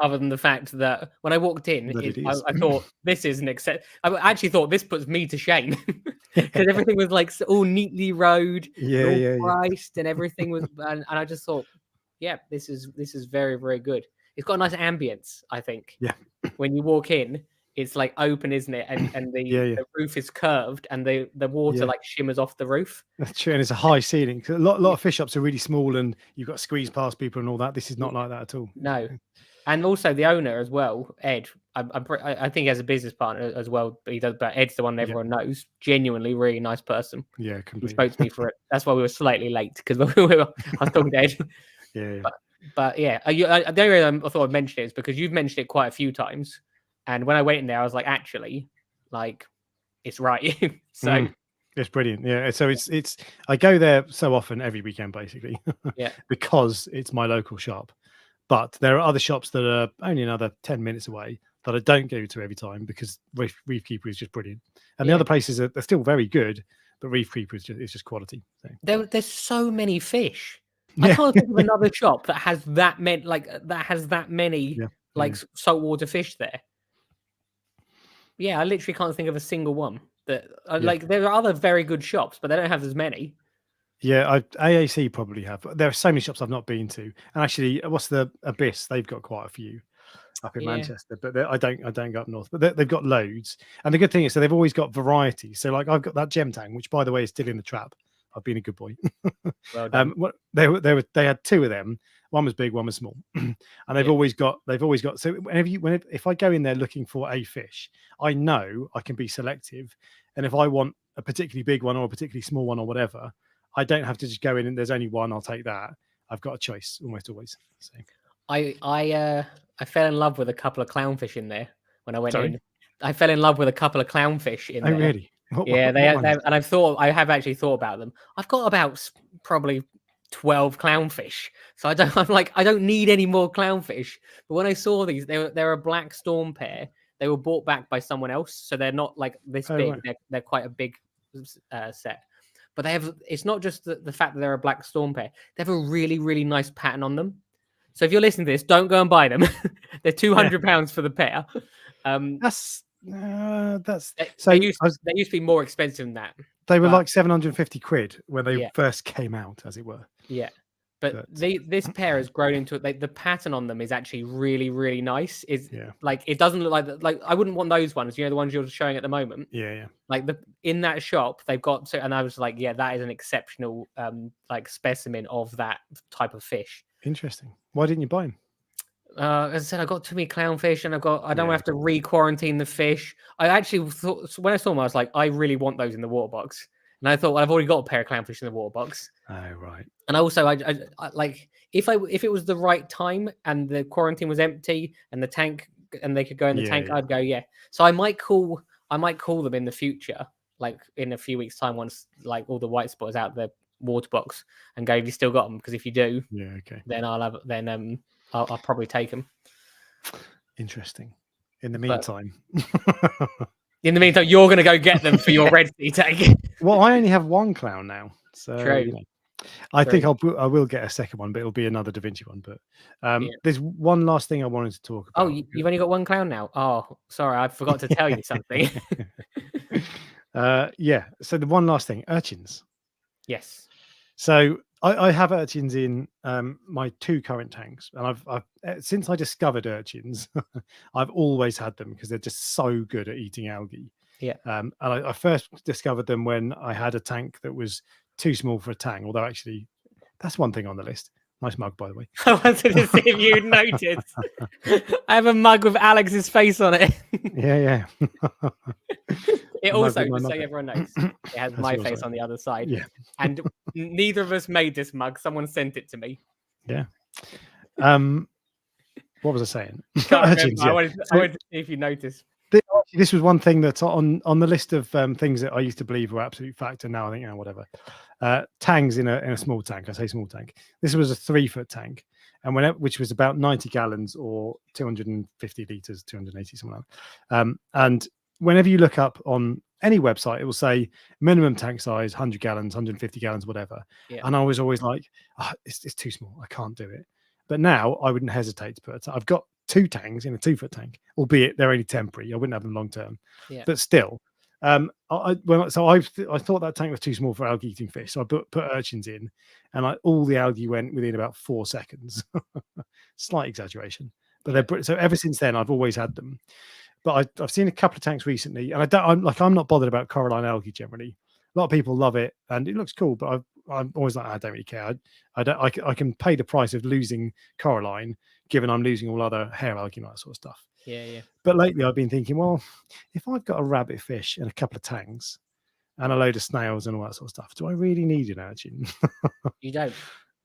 other than the fact that when I walked in, I thought, this is I actually thought this puts me to shame, because everything was like all neatly rowed, all priced, and everything was, and I just thought, yeah, this is very, very good. It's got a nice ambience, I think. Yeah. When you walk in, it's like open, isn't it? And Yeah. the roof is curved, and the water like shimmers off the roof. That's true, and it's a high ceiling. A lot of fish shops are really small, and you've got to squeeze past people and all that. This is not like that at all. No, and also the owner as well, Ed. I think he has a business partner as well, but Ed's the one everyone knows. Genuinely, really nice person. Yeah, He completely. spoke to me for it. That's why we were slightly late, because I was talking to Ed. Yeah. But yeah, the only reason I thought I'd mention it is because you've mentioned it quite a few times, and when I went in there, I was like, actually, like, it's right. So. It's brilliant. Yeah. So it's I go there so often every weekend basically. Yeah. Because it's my local shop. But there are other shops that are only another 10 minutes away that I don't go to every time because Reef Keeper is just brilliant. And the other places are they're still very good, but Reef Keeper is just quality. So. There's so many fish. I can't think of another shop that has that many saltwater fish there. Yeah, I literally can't think of a single one. That like there are other very good shops, but they don't have as many. Yeah, AAC probably have. There are so many shops I've not been to. And actually, what's the Abyss? They've got quite a few up in Manchester, but I don't go up north. But they've got loads. And the good thing is, so they've always got variety. So like I've got that gem tang, which by the way is still in the trap. I've been a good boy. Well done. They had two of them. One was big, one was small, and they've always got. So if I go in there looking for a fish, I know I can be selective, and if I want a particularly big one or a particularly small one or whatever, I don't have to just go in and there's only one. I'll take that. I've got a choice almost always. So. I fell in love with a couple of clownfish in there when I went in. I fell in love with a couple of clownfish in there. Oh really? And I have actually thought about them. I've got about probably 12 clownfish, so I don't need any more clownfish. But when I saw these, they're a black storm pair. They were bought back by someone else, so they're not like this big. Right. They're quite a big set. But it's not just the fact that they're a black storm pair. They have a really, really nice pattern on them. So if you're listening to this, don't go and buy them. They're £200 for the pair. They used to be more expensive than that. They were like 750 quid when they first came out, as it were. Yeah, but this pair has grown into it. The pattern on them is actually really, really nice. Like it doesn't look like I wouldn't want those ones. You know, the ones you're showing at the moment. Yeah. Like in that shop, they've got and I was like, yeah, that is an exceptional like specimen of that type of fish. Interesting. Why didn't you buy them? As I said, I got too many clownfish, and I don't have to re-quarantine the fish. I actually thought when I saw them, I was like, I really want those in the water box. And I thought, well, I've already got a pair of clownfish in the water box. Oh right. And also, I like if it was the right time and the quarantine was empty and the tank and they could go in the tank, I'd go So I might call them in the future, like in a few weeks' time, once like all the white spot is out the water box, and go, have you still got them? Because if you do, then I'll probably take them. Interesting. In the meantime, you're going to go get them for your Red Sea tank. Well, I only have one clown now, so True. I think I will get a second one, but it'll be another Da Vinci one. But there's one last thing I wanted to talk about. Oh, you've only got one clown now? Oh, sorry, I forgot to tell you something. So the one last thing, urchins. Yes. So I have urchins in my two current tanks, and I've since I discovered urchins, I've always had them because they're just so good at eating algae. Yeah. And I first discovered them when I had a tank that was too small for a tang. Although actually, that's one thing on the list. Nice mug, by the way. I wanted to see if you'd noticed. I have a mug with Alex's face on it. Yeah. It also, just so everyone knows, it has my face on the other side. Yeah. And neither of us made this mug. Someone sent it to me. Yeah. What was I saying? Urchins, I wanted to see if you noticed. This was one thing that's on the list of things that I used to believe were absolute fact, and now I think, whatever. Tangs in a small tank. I say small tank. This was a 3-foot tank, and which was about 90 gallons or 250 liters, 280 something like that. And whenever you look up on any website, it will say minimum tank size 100 gallons, 150 gallons, whatever. Yeah. And I was always like, it's too small. I can't do it. But now I wouldn't hesitate to put I've got 2 tanks in a 2-foot tank, albeit they're only temporary. I wouldn't have them long term. Yeah. But still, I thought that tank was too small for algae eating fish, so I put urchins in, and all the algae went within about 4 seconds. Slight exaggeration, but they're so ever since then I've always had them. But I've seen a couple of tanks recently, and I'm not bothered about coralline algae generally. A lot of people love it, and it looks cool, but I'm always like, I don't really care. I can pay the price of losing coralline, given I'm losing all other hair algae and that sort of stuff. Yeah. But lately I've been thinking, well, if I've got a rabbit fish and a couple of tanks and a load of snails and all that sort of stuff, do I really need an urchin? You don't.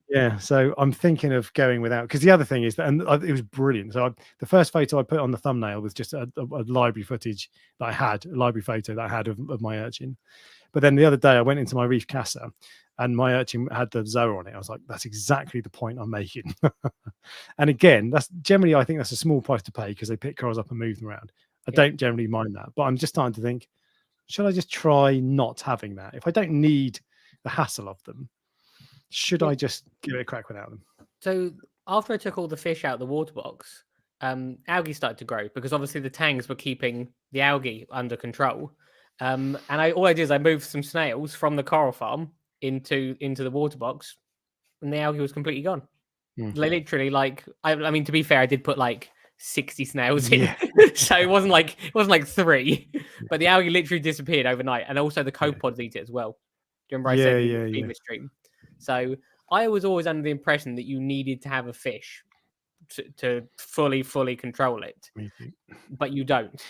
Yeah, so I'm thinking of going without, because the other thing is that, and it was brilliant. So the first photo I put on the thumbnail was just a library footage that I had, a library photo that I had of my urchin. But then the other day I went into my Reef Casa and my urchin had the zoa on it. I was like, that's exactly the point I'm making. And again, that's generally, I think that's a small price to pay because they pick corals up and move them around. I don't generally mind that, but I'm just starting to think, should I just try not having that? If I don't need the hassle of them, should I just give it a crack without them? So after I took all the fish out of the water box, algae started to grow because obviously the tangs were keeping the algae under control. And all I did is I moved some snails from the coral farm into the water box, and the algae was completely gone. Literally, like I mean, to be fair, I did put like 60 snails in, so it wasn't like 3, but the algae literally disappeared overnight, and also the copepods eat it as well. Do you remember I said in the previous stream? So I was always under the impression that you needed to have a fish to fully control it, but you don't.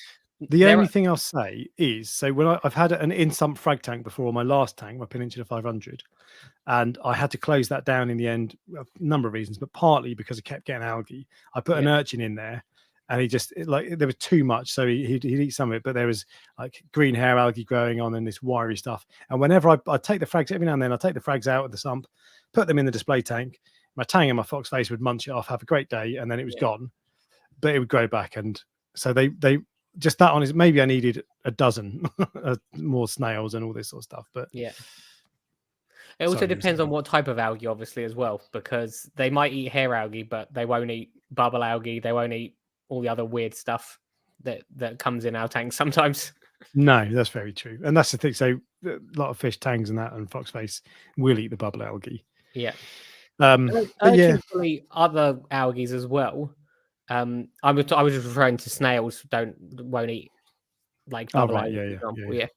The only thing I'll say is, so when I've had an in-sump frag tank before, my last tank, my Peninsula 500, and I had to close that down in the end, a number of reasons, but partly because I kept getting algae. I put an urchin in there, and he just there was too much, so he'd eat some of it, but there was like green hair algae growing on and this wiry stuff. And whenever I take the frags, every now and then I take the frags out of the sump, put them in the display tank. My tang and my fox face would munch it off, have a great day, and then it was gone. But it would grow back, and so they just that on is maybe I needed a dozen more snails and all this sort of stuff. But it also depends on what type of algae, obviously, as well, because they might eat hair algae, but they won't eat bubble algae. They won't eat all the other weird stuff that comes in our tanks sometimes. No, that's very true, and that's the thing. So a lot of fish, tangs, and that, and foxface will eat the bubble algae. Yeah. Urchins will eat other algae as well. I was just referring to snails. Won't eat like bubble algae, for example.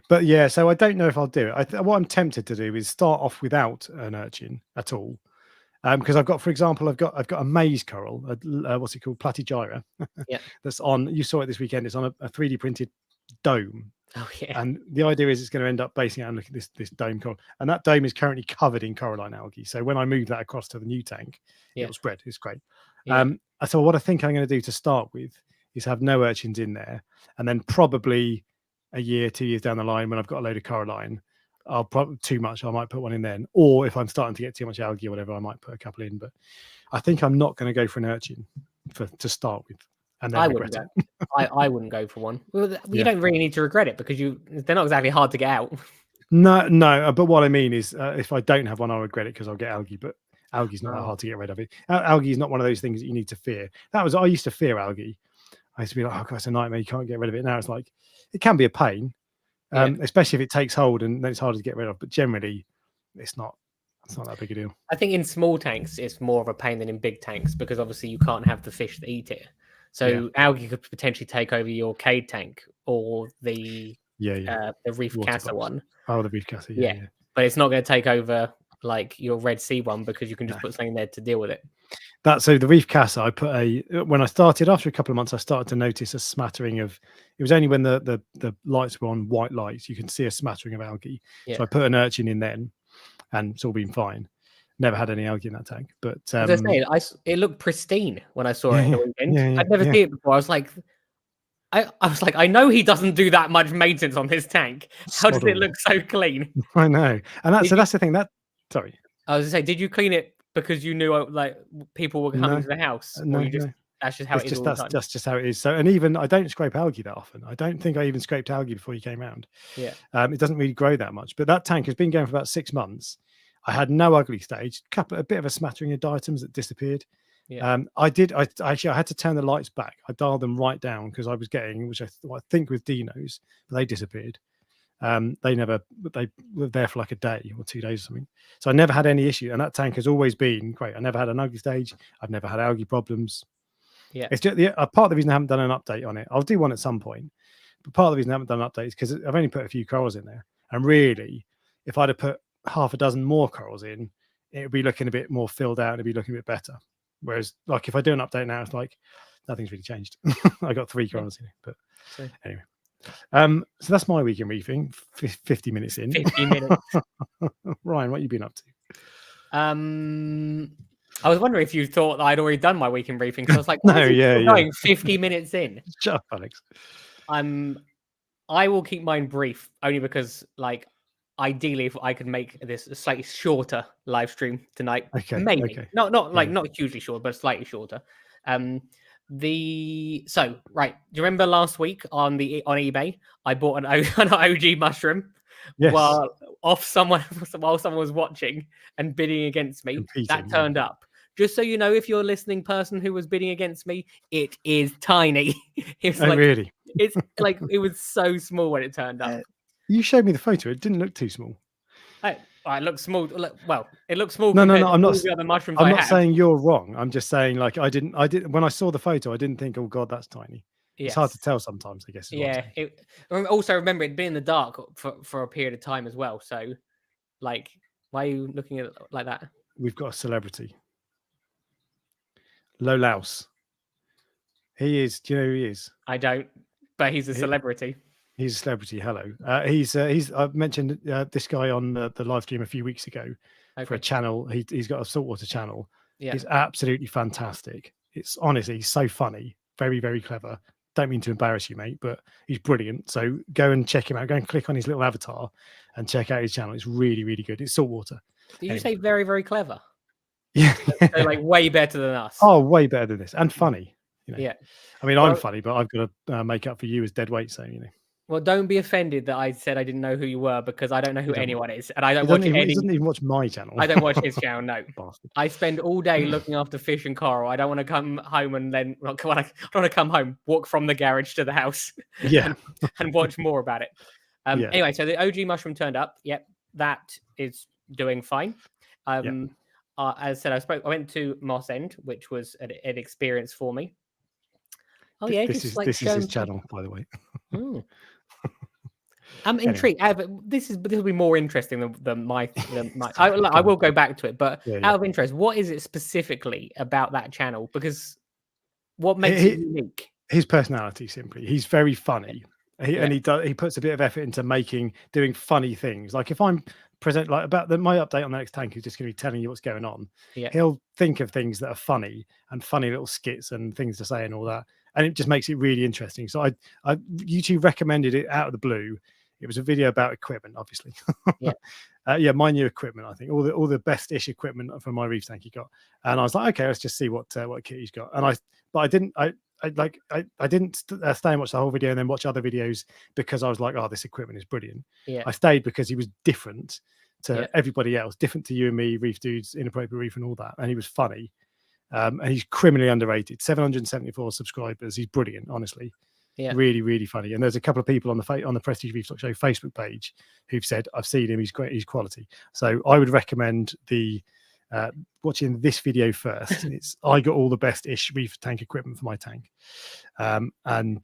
But so I don't know if I'll do it. What I'm tempted to do is start off without an urchin at all, because I've got, for example, I've got a maze coral, what's it called, platygyra. That's on. You saw it this weekend. It's on a 3D printed dome. Oh yeah. And the idea is it's going to end up basing out and look at this dome coral, and that dome is currently covered in coralline algae. So when I move that across to the new tank, it'll spread. It's great. So what I think I'm going to do to start with is have no urchins in there, and then probably a year, 2 years down the line, when I've got a load of coralline, I'll probably too much. I might put one in then, or if I'm starting to get too much algae or whatever, I might put a couple in. But I think I'm not going to go for an urchin to start with. And then I wouldn't go. I wouldn't go for one. Well, you don't really need to regret it because they're not exactly hard to get out. No. But what I mean is, if I don't have one, I'll regret it because I'll get algae. But algae's not that hard to get rid of. It algae is not one of those things that you need to fear. I used to fear algae. I used to be like, oh god, it's a nightmare. You can't get rid of it. Now it's like it can be a pain, especially if it takes hold and then it's harder to get rid of. But generally, it's not that big a deal. I think in small tanks it's more of a pain than in big tanks because obviously you can't have the fish that eat it. So algae could potentially take over your cade tank or the Reef Casa one. Oh, the Reef Casa, but it's not going to take over like your Red Sea one because you can just put something there to deal with it. So the Reef Casa, I put when I started, after a couple of months, I started to notice a smattering of. It was only when the lights were on white lights you can see a smattering of algae. So I put an urchin in then, and it's all been fine. Never had any algae in that tank, but as I say, it looked pristine when I saw it in the weekend. I'd never seen it before. I was like, I know he doesn't do that much maintenance on his tank. How does it look so clean? I know, and that's the thing. Sorry, I was gonna say, did you clean it because you knew like people were coming to the house? No, that's just how it is. That's just how it is. So, and even I don't scrape algae that often. I don't think I even scraped algae before you came round. It doesn't really grow that much. But that tank has been going for about 6 months. I had no ugly stage, a bit of a smattering of diatoms that disappeared, I had to turn the lights back. I dialed them right down because I was getting, which I think with dinos, but they disappeared. They were there for like a day or 2 days or something. So I never had any issue, and that tank has always been great. I never had an ugly stage. I've never had algae problems. Yeah, it's just part of the reason I haven't done an update on it. I'll do one at some point, but part of the reason I haven't done an update is because I've only put a few corals in there, and really, if I'd have put half a dozen more corals in, it would be looking a bit more filled out and it'd be looking a bit better. Whereas, like, if I do an update now, it's like nothing's really changed. I got 3 corals in it, but anyway. So that's my week in reefing. 50 minutes in. 50 minutes. Ryan, what have you been up to? I was wondering if you thought that I'd already done my week in reefing. So I was like, no, yeah. Going 50 minutes in. Shut up, Alex. I will keep mine brief, only because, like, ideally, if I could make this a slightly shorter live stream tonight, maybe not hugely short, but slightly shorter. Do you remember last week on eBay I bought an OG mushroom while someone was watching and bidding against me? That turned up. Just so you know, if you're a listening person who was bidding against me, it is tiny. Really? It's like, it was so small when it turned up. You showed me the photo. It didn't look too small. It looks small. Well, it looks small. No. I'm not. The other mushrooms I'm not saying you're wrong. I'm just saying, like, I didn't. When I saw the photo, I didn't think, oh God, that's tiny. Yes. It's hard to tell sometimes, I guess. Also, remember, it'd been in the dark for a period of time as well. So, like, why are you looking at it like that? We've got a celebrity. Lolaus. He is. Do you know who he is? I don't, but he's a celebrity. He's a celebrity. Hello. I've mentioned this guy on the live stream a few weeks ago for a channel. He's got a saltwater channel. Yeah. He's absolutely fantastic. It's honestly, he's so funny, very, very clever. Don't mean to embarrass you, mate, but he's brilliant. So go and check him out. Go and click on his little avatar and check out his channel. It's really, really good. It's saltwater. Did you say very, very clever? Yeah. So, like, way better than us. Oh, way better than this. And funny. You know? Yeah. I mean, I'm funny, but I've got to make up for you as dead weight. So, you know. Well, don't be offended that I said I didn't know who you were, because I don't know who anyone is, and I don't watch any. He doesn't even watch my channel. I don't watch his channel. No, I spend all day looking after fish and coral. I don't want to come home and then I don't want to come home, walk from the garage to the house, and watch more about it. Anyway, so the OG mushroom turned up. Yep, that is doing fine. As I said, I went to Moss End, which was an experience for me. Oh yeah, this is his channel, by the way. I'm intrigued. This will be more interesting than my. I will go back to it, but out of interest, what is it specifically about that channel? Because what makes it unique? His personality, simply. He's very funny, and he puts a bit of effort into doing funny things. Like, if I'm present, like, about my update on the next tank is just going to be telling you what's going on. He'll think of things that are funny and funny little skits and things to say and all that, and it just makes it really interesting. So YouTube recommended it out of the blue. It was a video about equipment, obviously. My new equipment. I think all the best-ish equipment for my reef tank he got, and I was like, okay, let's just see what kit he's got. And I didn't stay and watch the whole video and then watch other videos, because I was like, oh, this equipment is brilliant. I stayed because he was different to everybody else, different to you and me, Reef Dudes, Inappropriate Reef, and all that, and he was funny. And he's criminally underrated. 774 subscribers. He's brilliant, honestly. Really, really funny. And there's a couple of people on the Prestige Reef Dork Show Facebook page who've said, I've seen him, he's great, he's quality. So I would recommend watching this video first. I got all the best-ish reef tank equipment for my tank. And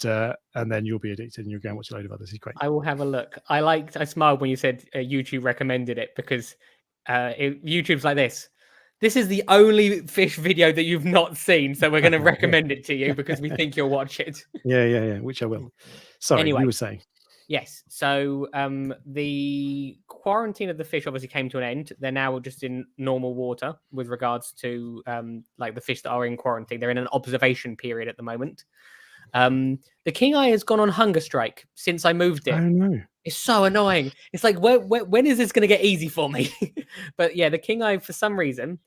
then you'll be addicted and you'll go and watch a load of others. He's great. I will have a look. I smiled when you said YouTube recommended it, because YouTube's like this. This is the only fish video that you've not seen, so we're going to recommend it to you because we think you'll watch it. Yeah, which I will. Sorry, anyway, you were saying. Yes, so the quarantine of the fish obviously came to an end. They're now just in normal water with regards to like the fish that are in quarantine. They're in an observation period at the moment. The king eye has gone on hunger strike since I moved it. Oh no. It's so annoying. It's like, when is this going to get easy for me? But yeah, the king eye, for some reason,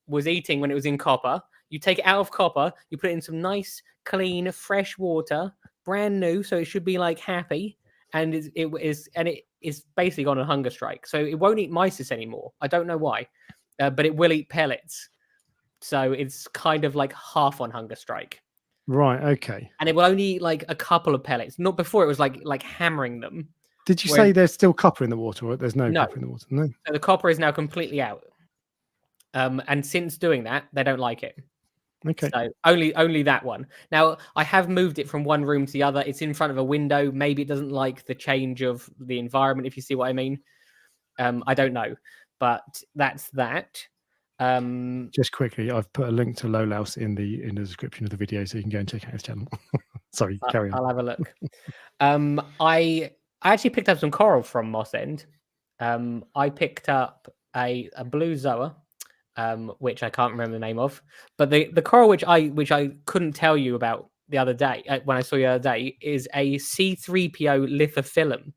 was eating when it was in copper. You take it out of copper, you put it in some nice, clean, fresh water, brand new, so it should be like happy, and it is basically gone on hunger strike. So it won't eat mysis anymore. I don't know why, but it will eat pellets. so it's kind of like half on hunger strike. Right. Okay. And it will only eat like a couple of pellets. Not before it was like hammering them. Did you say there's still copper in the water, or there's no No. copper in the water? No. So the copper is now completely out. And since doing that, they don't like it. Okay. So only that one. Now I have moved it from one room to the other. It's in front of a window. Maybe it doesn't like the change of the environment, if you see what I mean. I don't know, but that's that. Just quickly, I've put a link to Lolaus in the description of the video, so you can go and check out his channel. Sorry, carry on. I'll have a look. I actually picked up some coral from Moss End. I picked up a blue zoa, which I can't remember the name of, but the coral which I couldn't tell you about the other day when I saw you the other day is a C3PO lithophyllum.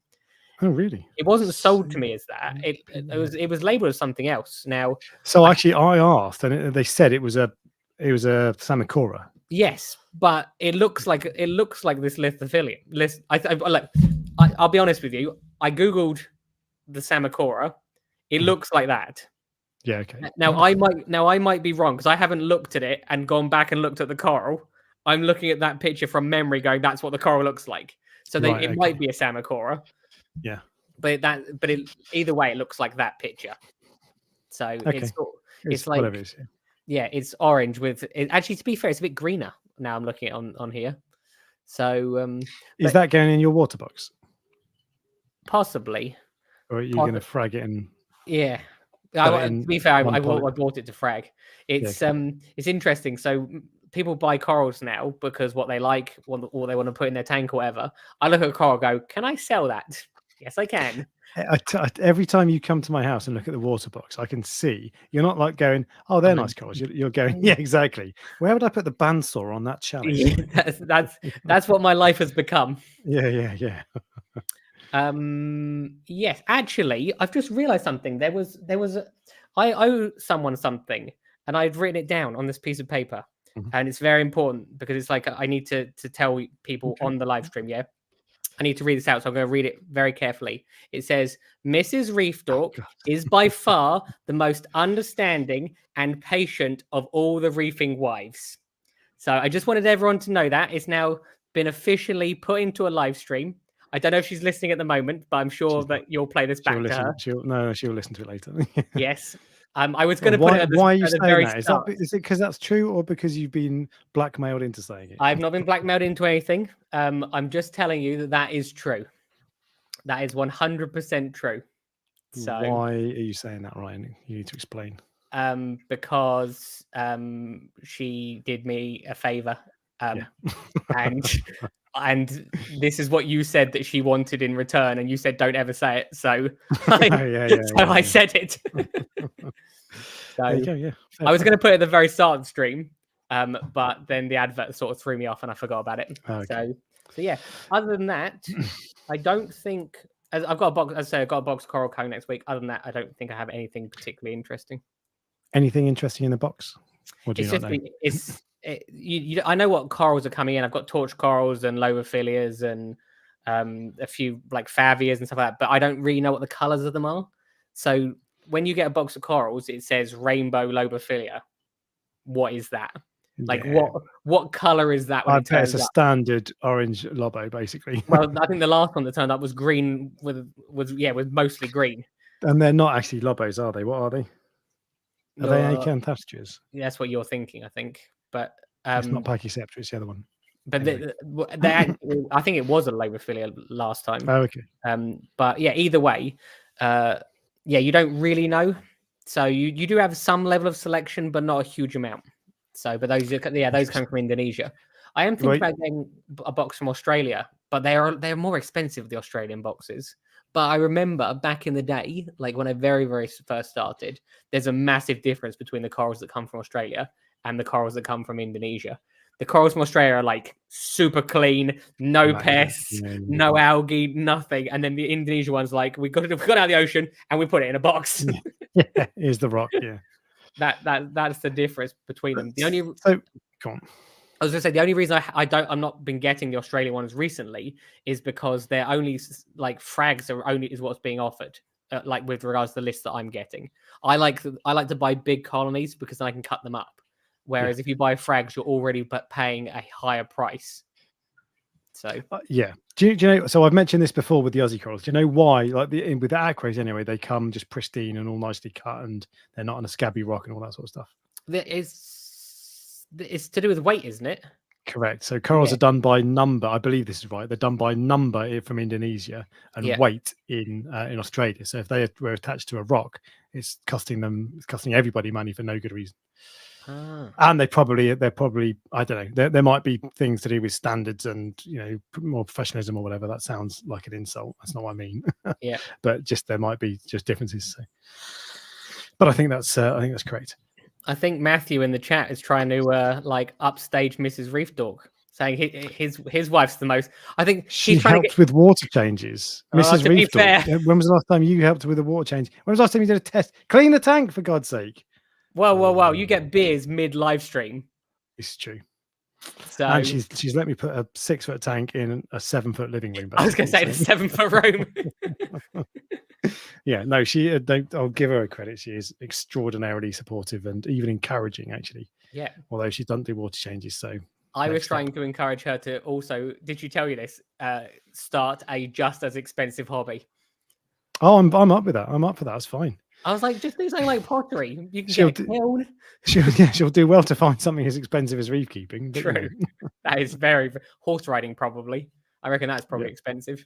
Oh, really? It wasn't sold to me as that. It was labeled as something else. Now, so actually, I asked, and they said it was a Samicora. Yes, but it looks like this lithophilium. I'll be honest with you. I googled the Samicora. It looks like that. Yeah. Okay. Now I might be wrong because I haven't looked at it and gone back and looked at the coral. I'm looking at that picture from memory, going, "That's what the coral looks like." So it might be a Samicora. Yeah. But either way, it looks like that picture. So it's like whatever it is. Yeah, it's orange with it. Actually, to be fair, it's a bit greener now. I'm looking at on here. So is that going in your water box? Possibly. Or are you going to frag it in? Yeah. To be fair, I bought it to frag. It's interesting. So people buy corals now because what they like, or they want to put in their tank or whatever. I look at a coral, go, can I sell that? Yes, I can. Every time you come to my house and look at the water box, I can see you're not like going, "Oh, they're nice corals." You're going, "Yeah, exactly. Where would I put the bandsaw on that challenge?" Yeah, that's what my life has become. Yeah. Yes, actually, I've just realized something. I owe someone something, and I'd written it down on this piece of paper, and it's very important because it's like I need to tell people on the live stream. Yeah. I need to read this out, so I'm going to read it very carefully. It says, Mrs. Reef Dork is by far the most understanding and patient of all the reefing wives. So I just wanted everyone to know that. It's now been officially put into a live stream. I don't know if she's listening at the moment, but I'm sure that you'll play this back to her. She'll listen to it later. Yes. I was going to put it at the, why are you at the saying very that? start. Is it because that's true, or because you've been blackmailed into saying it? I've not been blackmailed into anything. I'm just telling you that is true. That is 100% true. So why are you saying that, Ryan? You need to explain. Because she did me a favor, and this is what you said that she wanted in return, and you said don't ever say it. So I said it. So I was going to put it at the very start of the stream, but then the advert sort of threw me off, and I forgot about it. So yeah. Other than that, I don't think I've got a box. As I say, I've got a box of coral coming next week. Other than that, I don't think I have anything particularly interesting. Anything interesting in the box? Or do you not know? I know what corals are coming in. I've got torch corals and lobophilias and a few like favias and stuff like that, but I don't really know what the colors of them are. So when you get a box of corals, it says rainbow lobophilia. What is that? Like what color is that? I bet it's a standard orange lobo, basically. Well, I think the last one that turned up was green with mostly green. And they're not actually lobos, are they? What are they? Are they acanthastrias? Yeah, that's what you're thinking, I think. But it's not Pachyceptra, it's the other one. But anyway. I think it was a lobophilia last time. Oh, okay. But yeah, either way, you don't really know. So you do have some level of selection, but not a huge amount. So, but those come from Indonesia. I am thinking about getting a box from Australia, but they're more expensive, the Australian boxes. But I remember back in the day, like when I very, very first started, there's a massive difference between the corals that come from Australia and the corals that come from Indonesia. The corals from Australia are like super clean, no pests, no algae, nothing. And then the Indonesia one's like, we got it out of the ocean and we put it in a box. Yeah, here's the rock. Yeah. That's the difference between them. Go on. I was going to say the only reason I'm not been getting the Australian ones recently is because they're only like frags is what's being offered. Like with regards to the list that I'm getting, I like to buy big colonies because then I can cut them up. Whereas if you buy frags, you're already paying a higher price. So yeah. Do you know? So I've mentioned this before with the Aussie corals. Do you know why? Like with the aquas anyway, they come just pristine and all nicely cut, and they're not on a scabby rock and all that sort of stuff. It's to do with weight, isn't it? Correct. So corals are done by number. I believe this is right. They're done by number from Indonesia and weight in Australia. So if they were attached to a rock, it's costing everybody money for no good reason. And they're probably I don't know. There might be things to do with standards and more professionalism or whatever. That sounds like an insult. That's not what I mean. Yeah. But there might be just differences. So. But I think that's correct. I think Matthew in the chat is trying to upstage Mrs. Reef Dork, saying his wife's the most. I think she helped with water changes. Mrs. Reef Dork. When was the last time you helped with a water change? When was the last time you did a test? Clean the tank, for God's sake. Well, you get beers mid live stream. It's true. So and she's let me put a 6-foot tank in a 7-foot living room. I was going to say the 7-foot room. Yeah, no, I'll give her a credit. She is extraordinarily supportive and even encouraging, actually. Yeah. Although she doesn't do water changes, so I was trying to encourage her to also. Did she tell you this? Start a just as expensive hobby. Oh, I'm up with that. I'm up for that. It's fine. I was like, just do something like pottery. You can get killed. She'll do well to find something as expensive as reef keeping. True. That is very horse riding, probably. I reckon that's probably expensive.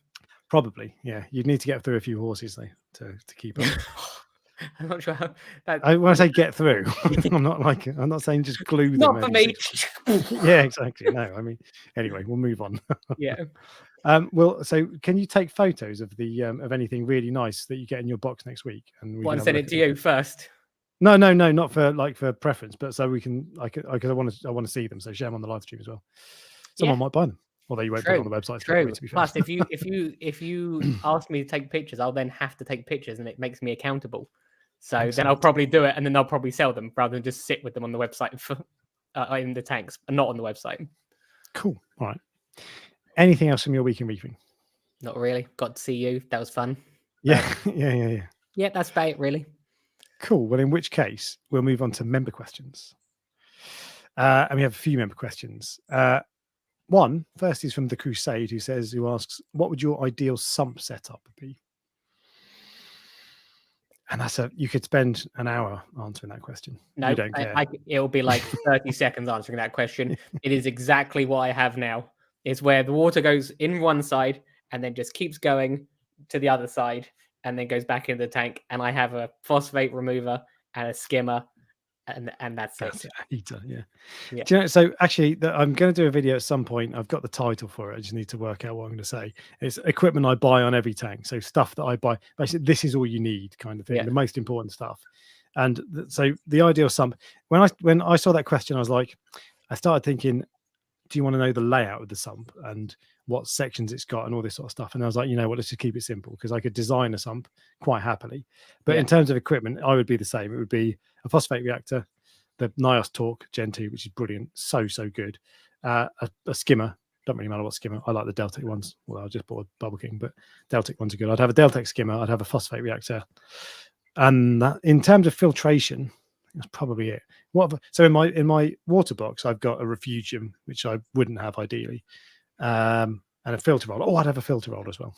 Probably, yeah. You'd need to get through a few horses though to keep up. I'm not sure how that. When I say get through, I'm not saying just glue them. Not for me. Yeah, exactly. No, I mean, anyway, we'll move on. Yeah. Well, so can you take photos of the of anything really nice that you get in your box next week? And we can send it to you first. No, not for preference, but so we can. I want to see them. So share them on the live stream as well. Someone might buy them. Although you won't put it on the website. True. To be fair. Plus, if you ask me to take pictures, I'll then have to take pictures, and it makes me accountable. So then I'll probably do it, and then I'll probably sell them rather than just sit with them on the website for in the tanks, and not on the website. Cool. All right. Anything else from your week in reefing? Not really. Got to see you. That was fun. Yeah. Yeah. Yeah, that's about it, really. Cool. Well, in which case, we'll move on to member questions. And we have a few member questions. First is from the Crusade, who asks, what would your ideal sump setup be? And you could spend an hour answering that question. No, you don't care. It'll be like 30 seconds answering that question. It is exactly what I have now. It's where the water goes in one side and then just keeps going to the other side and then goes back in the tank. And I have a phosphate remover and a skimmer. And that's it. Yeah. Do you know? So actually, I'm going to do a video at some point. I've got the title for it. I just need to work out what I'm going to say. It's equipment I buy on every tank. So stuff that I buy. Basically, this is all you need, kind of thing. Yeah. The most important stuff. And so the ideal sump. When I saw that question, I started thinking, do you want to know the layout of the sump and what sections it's got and all this sort of stuff? And I was like, let's just keep it simple, because I could design a sump quite happily. But in terms of equipment, I would be the same. It would be a phosphate reactor, the NIOS Torque Gen 2, which is brilliant, so good. A skimmer, don't really matter what skimmer. I like the Deltec ones. Well, I just bought a Bubble King, but Deltec ones are good. I'd have a Deltec skimmer. I'd have a phosphate reactor. And in terms of filtration, that's probably it. So in my water box, I've got a refugium, which I wouldn't have ideally, and a filter roller. Oh, I'd have a filter roller as well.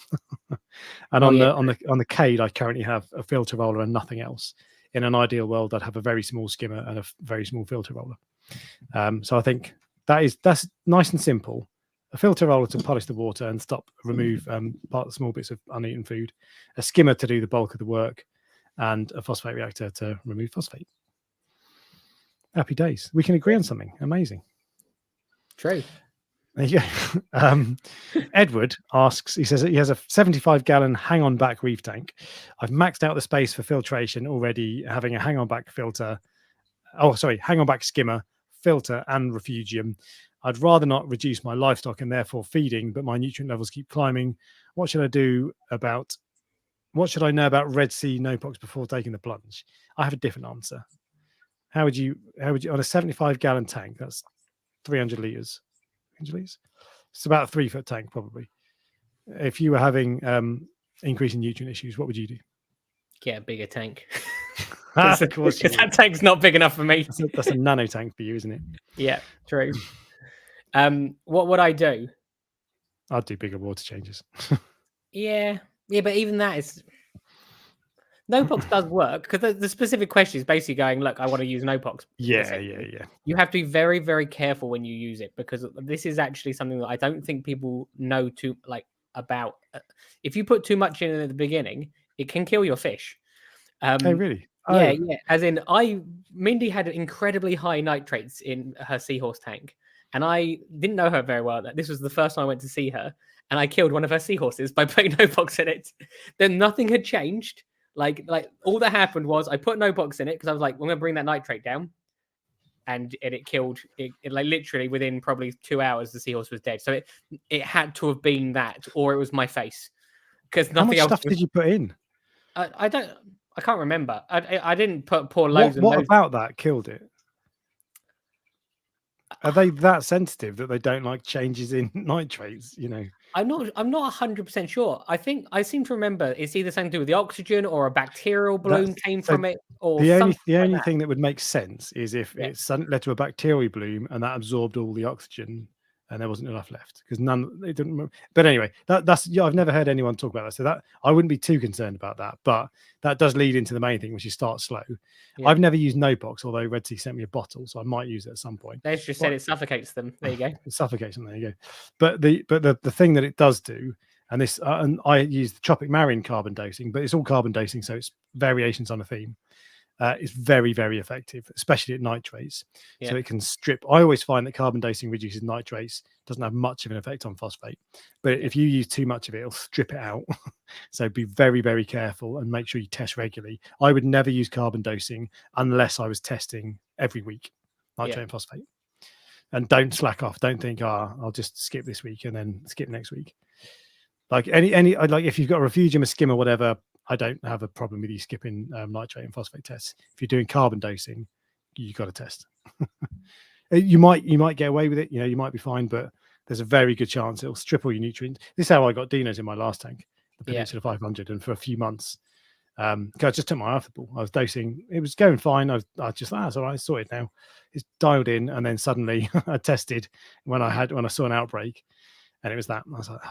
And on the Cade, I currently have a filter roller and nothing else. In an ideal world, I'd have a very small skimmer and a very small filter roller. So I think that's nice and simple. A filter roller to polish the water and remove small bits of uneaten food. A skimmer to do the bulk of the work, and a phosphate reactor to remove phosphate. Happy days. We can agree on something. Amazing. True. There you go. Edward asks, he says he has a 75-gallon hang-on back reef tank. I've maxed out the space for filtration already, having a hang-on back hang-on back skimmer, filter, and refugium. I'd rather not reduce my livestock and therefore feeding, but my nutrient levels keep climbing. What should I know about Red Sea NOPOX before taking the plunge? I have a different answer. How would you on a 75-gallon tank? That's 300 liters. It's about a 3-foot tank, probably. If you were having increasing nutrient issues, what would you do? Get a bigger tank. because Of course you that tank's not big enough for me. That's a nano tank for you, isn't it? Yeah, true. What would I do? I'd do bigger water changes. Yeah, but even that is NoPox does work because the specific question is basically going, look, I want to use NoPox. Yeah. You have to be very, very careful when you use it because this is actually something that I don't think people know too about. If you put too much in at the beginning, it can kill your fish. Oh, really? Yeah. As in, Mindy had incredibly high nitrates in her seahorse tank, and I didn't know her very well. This was the first time I went to see her, and I killed one of her seahorses by putting NoPox in it. Then nothing had changed. Like all that happened was I put NoPox in it because I was like, I'm gonna bring that nitrate down, and it killed it. Like literally within probably 2 hours, the seahorse was dead. So it had to have been that, or it was my face, because nothing How much else. stuff did you put in? I can't remember. I didn't pour loads. What about that killed it? Are they that sensitive that they don't like changes in nitrates? I'm not 100% sure. I seem to remember it's either something to do with the oxygen or a bacterial bloom came from it, or the something only thing that would make sense is if it led to a bacterial bloom and that absorbed all the oxygen and there wasn't enough left, because it didn't. But anyway, that's I've never heard anyone talk about that, so that I wouldn't be too concerned about that. But that does lead into the main thing, which is start slow. Yeah. I've never used NoPox, although Red Sea sent me a bottle, so I might use it at some point. They just said it suffocates them. There you go. It suffocates them. There you go. But the thing that it does do, and this and I use the Tropic Marine carbon dosing, but it's all carbon dosing, so it's variations on a theme. It's very, very effective, especially at nitrates. So it can strip. I always find that carbon dosing reduces nitrates, doesn't have much of an effect on phosphate. But if you use too much of it, it'll strip it out. So be very, very careful and make sure you test regularly. I would never use carbon dosing unless I was testing every week, nitrate and phosphate. And don't slack off. Don't think, I'll just skip this week and then skip next week. Like like if you've got a refugium, a skim or whatever, I don't have a problem with you skipping nitrate and phosphate tests. If you're doing carbon dosing, you've got to test. you might get away with it. You might be fine, but there's a very good chance it'll strip all your nutrients. This is how I got dinos in my last tank, the Peninsula 500, and for a few months, I just took my afterball. I was dosing. It was going fine. I just that's all right. It's sorted now. It's dialed in, and then suddenly I tested when I saw an outbreak, and it was that. I was like,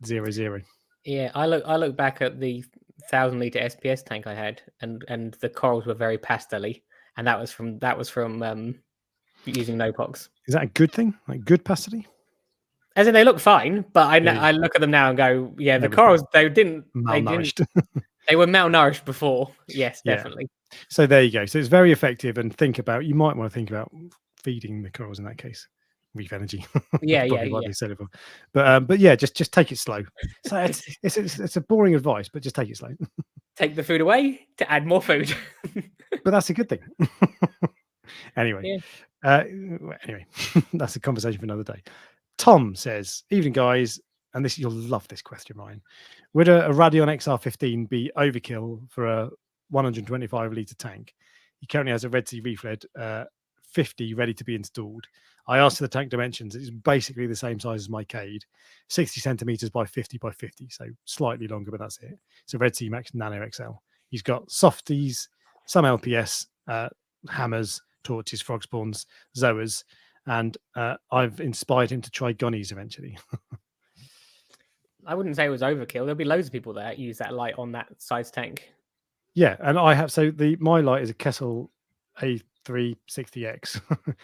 0. Yeah, I look back at the 1,000-liter SPS tank I had, and the corals were very pastel-y, and that was from using NoPox. Is that a good thing? Like good pastel-y? As in, they look fine, but I look at them now and go, yeah, the corals they malnourished. They were malnourished before. Yes, definitely. So there you go. So it's very effective, and you might want to think about feeding the corals in that case. Reef energy. Yeah. But yeah, just take it slow. So it's a boring advice, but just take it slow. Take the food away to add more food. But that's a good thing. Anyway, that's a conversation for another day. Tom says, "Evening, guys," and this you'll love this question, Ryan. Would a Radion XR15 be overkill for a 125-liter tank? He currently has a Red Sea Reef Lead 50 ready to be installed. I asked for the tank dimensions. It's basically the same size as my Cade, 60 centimeters by 50 by 50, so slightly longer, but that's it. It's a Red Sea Max Nano XL. He's got softies, some LPS, hammers, torches, frog spawns, zoas, and I've inspired him to try gunnies eventually. I wouldn't say it was overkill. There'll be loads of people that use that light on that size tank. Yeah, and I have my light is a Kessel A360X.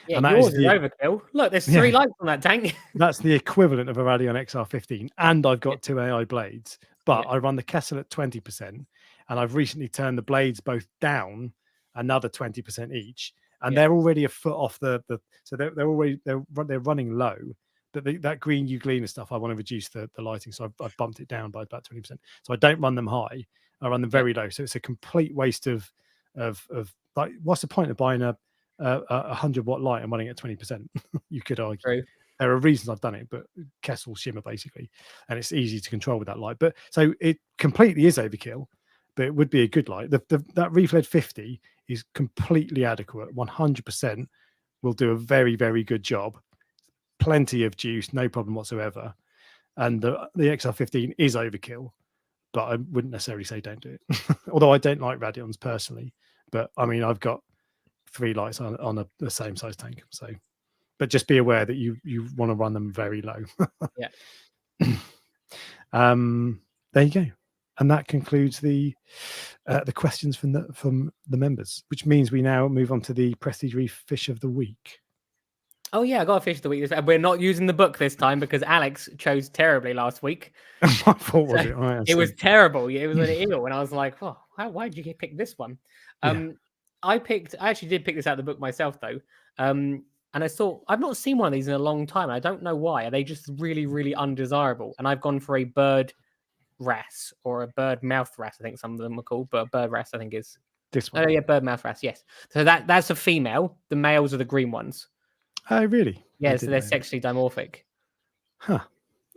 Yeah, and that yours is overkill. Look, there's 3 lights on that tank. That's the equivalent of a Radion XR15, and I've got 2 AI blades, but I run the Kessel at 20%, and I've recently turned the blades both down another 20% each, and they're already a foot off so they're running low. But that green Euglena stuff, I want to reduce the lighting, so I've bumped it down by about 20%. So I don't run them high; I run them very low. So it's a complete waste of like, what's the point of buying a 100-watt light and running at 20%? You could argue. True. There are reasons I've done it, but Kessel shimmer basically, and it's easy to control with that light. But so it completely is overkill, but it would be a good light. That Reef Lead 50 is completely adequate. 100% will do a very, very good job. Plenty of juice, no problem whatsoever. And the XR15 is overkill, but I wouldn't necessarily say don't do it. Although I don't like Radions personally, But I mean, I've got 3 lights on the same size tank. So, but just be aware that you want to run them very low. Yeah. There you go. And that concludes the questions from the members, which means we now move on to the Prestige Reef Fish of the Week. Oh yeah, I got a fish of the week. We're not using the book this time because Alex chose terribly last week. My fault, was it? Right, it was terrible. It was an eel, and I was like, "Oh, why did you pick this one?" I actually did pick this out of the book myself, though. And I thought I've not seen one of these in a long time. I don't know why. Are they just really, really undesirable? And I've gone for a bird wrasse or a bird mouth wrasse. I think some of them are called, but a bird wrasse I think is this one. Oh yeah, bird mouth wrasse. Yes. So that's a female. The males are the green ones. Oh, really? Yeah, so they're sexually dimorphic. Huh.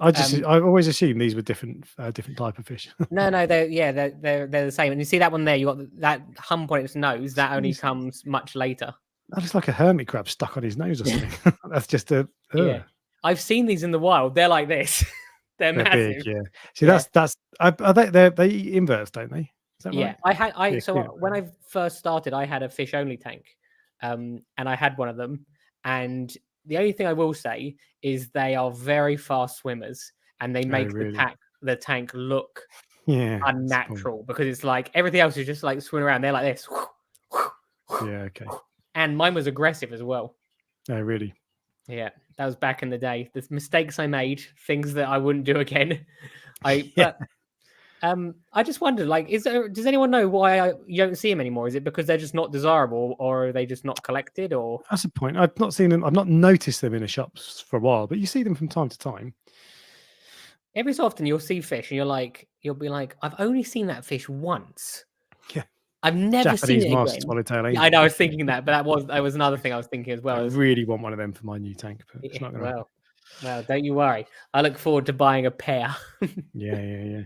I've always assumed these were different type of fish. No, they're the same. And you see that one there, you got that hump on its nose. That only comes much later. That looks like a hermit crab stuck on his nose or something. That's just a yeah. I've seen these in the wild. They're like this. they're massive. Big, yeah. See, that's are they eat inverts, don't they? Is that yeah, right? When I first started, I had a fish only tank, and I had one of them. And the only thing I will say is they are very fast swimmers, and they make the tank look unnatural because it's like everything else is just like swimming around. They're like this. Yeah, okay. And mine was aggressive as well. Oh, really? Yeah, that was back in the day. The mistakes I made, things that I wouldn't do again. I just wondered, like, does anyone know why you don't see them anymore? Is it because they're just not desirable, or are they just not collected? Or that's the point. I've not seen them. I've not noticed them in the shops for a while, but you see them from time to time. Every so often, you'll see fish, and you'll be like, I've only seen that fish once. Yeah, I've never Japanese seen it master again. swallowtail angel. I know. I was thinking that, but that was another thing I was thinking as well. I really want one of them for my new tank, but it's not going to. Well, don't you worry. I look forward to buying a pair. Yeah.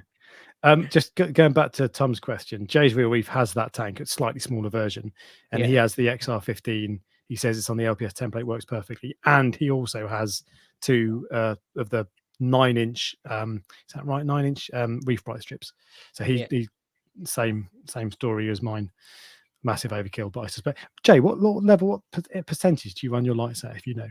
Just going back to Tom's question, Jay's Real Reef has that tank, a slightly smaller version, and he has the XR15. He says it's on the LPS template, works perfectly, and he also has 2 of the 9-inch. Is that right? 9-inch Reef Bright strips. So he same story as mine. Massive overkill, but I suspect. Jay, what percentage do you run your lights at? If you know.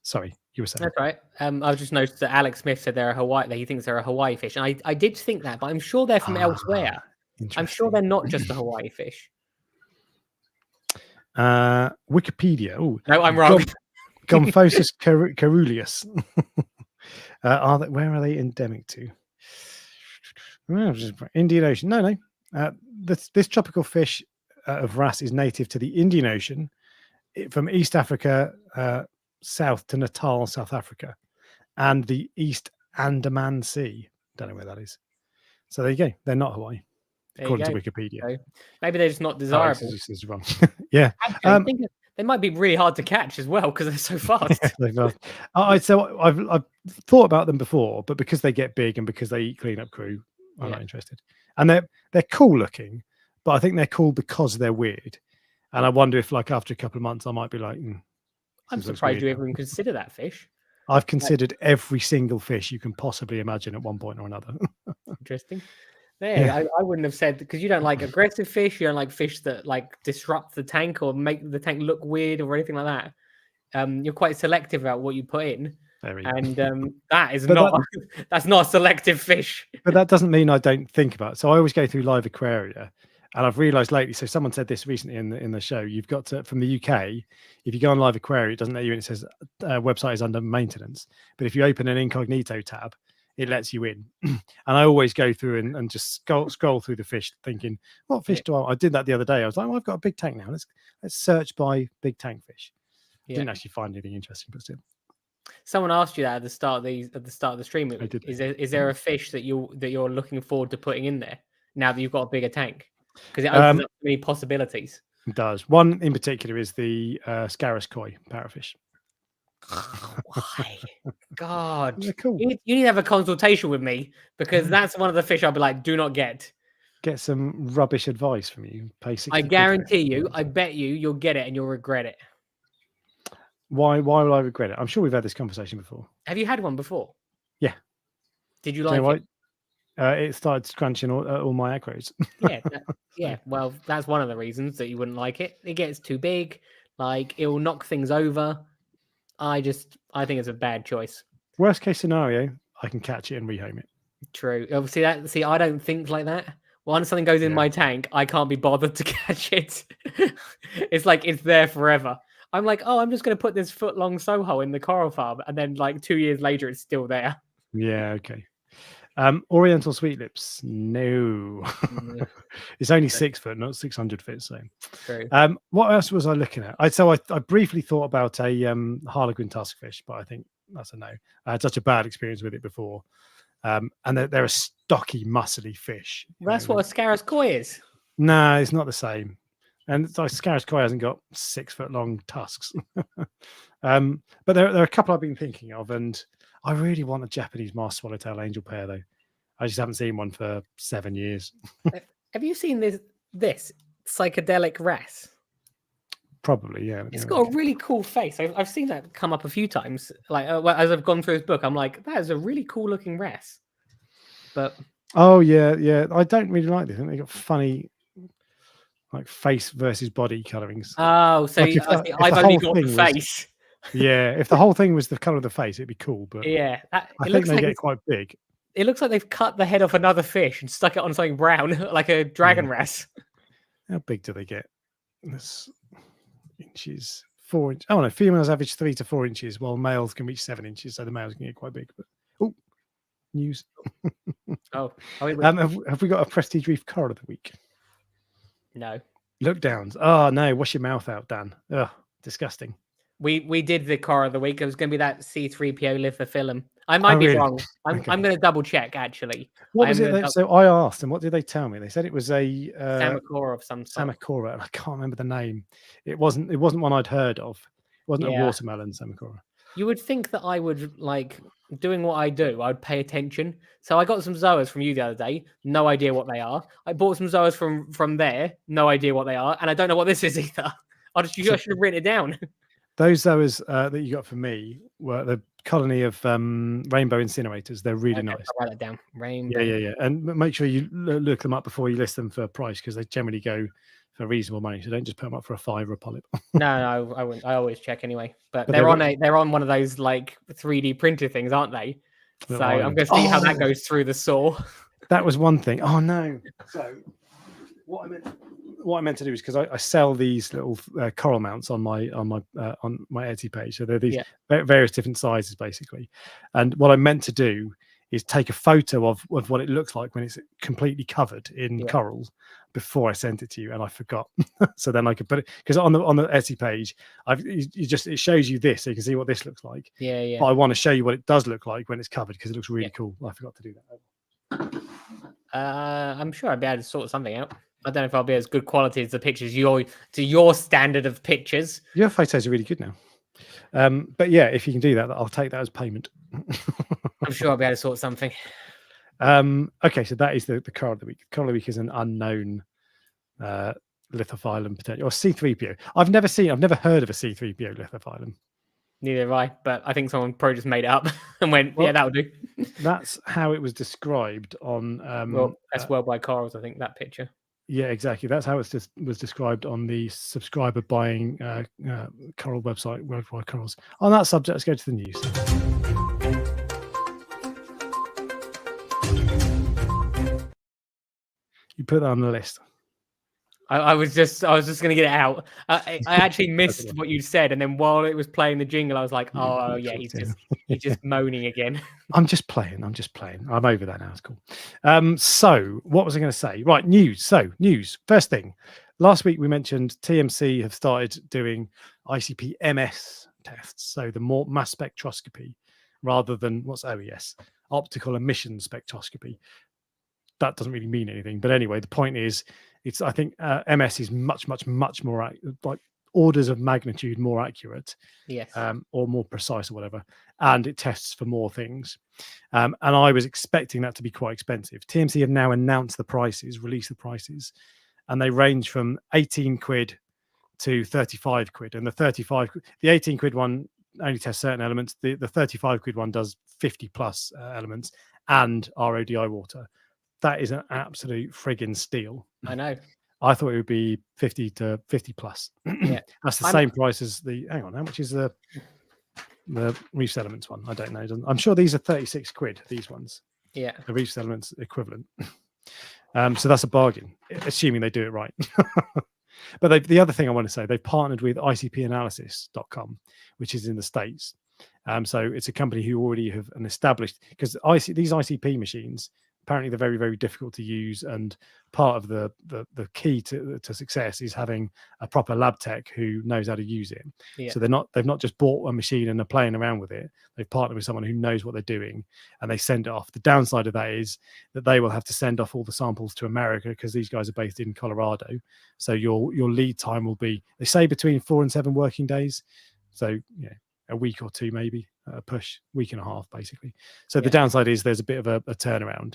Sorry, you were saying. That's right. I've just noticed that Alex Smith said they're a Hawaii. That he thinks they're a Hawaii fish, and I did think that, but I'm sure they're from elsewhere. I'm sure they're not just a Hawaii fish. Wikipedia. Oh no, I'm wrong. Gomphosis caeruleus. Where are they endemic to? Indian Ocean. No. This tropical fish of wrasse is native to the Indian Ocean, from East Africa south to Natal, South Africa, and the East Andaman Sea. Don't know where that is. So there you go. They're not Hawaii, according to Wikipedia. So maybe they're just not desirable. This is wrong. Yeah. I think they might be really hard to catch as well because they're so fast. So I've thought about them before, but because they get big and because they eat cleanup crew, I'm not interested. And they're cool looking, but I think they're cool because they're weird. And I wonder if, like, after a couple of months, I might be like, I'm surprised you even consider that fish. I've considered every single fish you can possibly imagine at one point or another. Interesting. I wouldn't have said, because you don't like aggressive fish, you don't like fish that like disrupt the tank or make the tank look weird or anything like that. You're quite selective about what you put in. And that is that's not a selective fish. But that doesn't mean I don't think about it. So I always go through Live Aquaria, and I've realized lately, so someone said this recently in the show, you've got to, from the UK, if you go on Live Aquaria, it doesn't let you in, it says website is under maintenance. But if you open an incognito tab, it lets you in. And I always go through and just scroll through the fish thinking, what fish do I did that the other day. I was like, I've got a big tank now. Let's search by big tank fish. Didn't actually find anything interesting, but still. Someone asked you that at the start of the stream. Is there a fish that you're looking forward to putting in there now that you've got a bigger tank? Because it opens up many possibilities. It does. One in particular is the Scarus koi parrotfish. Why? God, cool. You need to have a consultation with me, because that's one of the fish I'll be like, do not get. Get some rubbish advice from you. Basically, I guarantee you, I bet you'll get it and you'll regret it. Why will I regret it? I'm sure we've had this conversation before. Have you had one before? Yeah. Did you like it? it started scrunching all my acros. Yeah. Well, that's one of the reasons that you wouldn't like it. It gets too big. Like, it will knock things over. I think it's a bad choice. Worst case scenario, I can catch it and rehome it. True. See, I don't think like that. Once something goes in my tank, I can't be bothered to catch it. It's like it's there forever. I'm like, oh, I'm just going to put this foot-long Soho in the coral farm, and then like 2 years later, it's still there. Yeah, okay. Oriental sweet lips, no. It's only 6 foot, not 600 feet. So, true. What else was I looking at? I briefly thought about a harlequin tuskfish, but I think that's a no. I had such a bad experience with it before, and they're a stocky, muscly fish. That's what a Scarus koi is. No, it's not the same. And it's like Scarus koi hasn't got 6 foot long tusks. But there are a couple I've been thinking of, and I really want a Japanese masked swallowtail angel pair, though. I just haven't seen one for 7 years. Have you seen this psychedelic wrasse? Probably, yeah. It's got a really cool face. I've seen that come up a few times. Like as I've gone through his book, I'm like, that is a really cool looking wrasse. But oh yeah, I don't really like this. I think they got funny, like face versus body colorings. Oh, so like I've only got the face. Yeah, if the whole thing was the color of the face, it'd be cool. But yeah, I think they get quite big. It looks like they've cut the head off another fish and stuck it on something brown, like a dragon wrasse. How big do they get? This inches, 4 inches. Oh no, females average 3 to 4 inches, while males can reach 7 inches. So the males can get quite big. But news. Have we got a prestige reef coral of the week? No. Look downs. Oh no, wash your mouth out, Dan. Ugh, disgusting. We did the coral of the week. It was going to be that C3PO lithophyllum. I might be wrong. I'm going to double check actually. What was it? So I asked, and what did they tell me? They said it was a Samacora of some sort. Samacora, and I can't remember the name. It wasn't one I'd heard of. It wasn't a watermelon Samacora. You would think that I would, like, doing what I do, I would pay attention. So I got some zoas from you the other day. No idea what they are. I bought some zoas from there. No idea what they are, and I don't know what this is either. I should have written it down. Those zoas that you got from me were the colony of rainbow incinerators. They're really nice. I'll write that down. Rainbow. Yeah. And make sure you look them up before you list them for a price, because they generally go for reasonable money. So don't just put them up for a $5 a polyp. No, I wouldn't. I always check anyway. But they're on one of those like 3D printer things, aren't they? So I'm going to see how that goes through the saw. That was one thing. Oh no. So what I meant to do is, because I sell these little coral mounts on my Etsy page. So they're these various different sizes basically. And what I meant to do is take a photo of what it looks like when it's completely covered in corals before I sent it to you, and I forgot. So then I could put it, because on the Etsy page, it shows you this, so you can see what this looks like. Yeah. But I want to show you what it does look like when it's covered, because it looks really cool. I forgot to do that. I'm sure I'd be able to sort something out. I don't know if I'll be as good quality as the pictures to your standard of pictures. Your photos are really good now. But yeah, if you can do that, I'll take that as payment. I'm sure I'll be able to sort something. Okay, so that is the coral of the week. Coral of the week is an unknown lithophyllum potential, or C3PO. I've never heard of a C3PO lithophyllum. Neither have I, but I think someone probably just made it up and went, yeah, that'll do. That's how it was described on that's Worldwide Corals, I think, that picture. Yeah, exactly. That's how it was described on the subscriber buying coral website, Worldwide Corals. On that subject, let's go to the news. You put that on the list. I was just going to get it out. I actually missed what you said, and then while it was playing the jingle, I was like, "Oh yeah, he's just moaning again." I'm just playing. I'm over that now. It's cool. So what was I going to say? Right, news. So news. First thing, last week we mentioned TMC have started doing ICP MS tests, so the more mass spectroscopy rather than what's OES, optical emission spectroscopy. That doesn't really mean anything, but anyway, the point is, I think MS is much more like orders of magnitude more accurate, yes, or more precise or whatever, and it tests for more things. And I was expecting that to be quite expensive. TMC have now announced the prices, released the prices, and they range from 18 quid to 35 quid. And the 18 quid one only tests certain elements. The 35 quid one does 50 plus elements and RODI water. that is an absolute friggin' steal. I know. I thought it would be 50 to 50 plus. Yeah, that's the same price as the. Hang on, how much is the Reef Settlements one? I don't know. I'm sure these are 36 quid. These ones. Yeah, the Reef Settlements equivalent. So that's a bargain, assuming they do it right. But the other thing I want to say, they've partnered with icpanalysis.com, which is in the States. So it's a company who already have an established, because these ICP machines, apparently they're very, very difficult to use. And part of the key to success is having a proper lab tech who knows how to use it. yeah. So they've not just bought a machine and are playing around with it. They've partnered with someone who knows what they're doing, and they send it off. The downside of that is that they will have to send off all the samples to America, because these guys are based in Colorado. So your lead time will be, they say, between 4 and 7 working days. So a week or two, maybe a push, week and a half, basically. So the downside is there's a bit of a turnaround,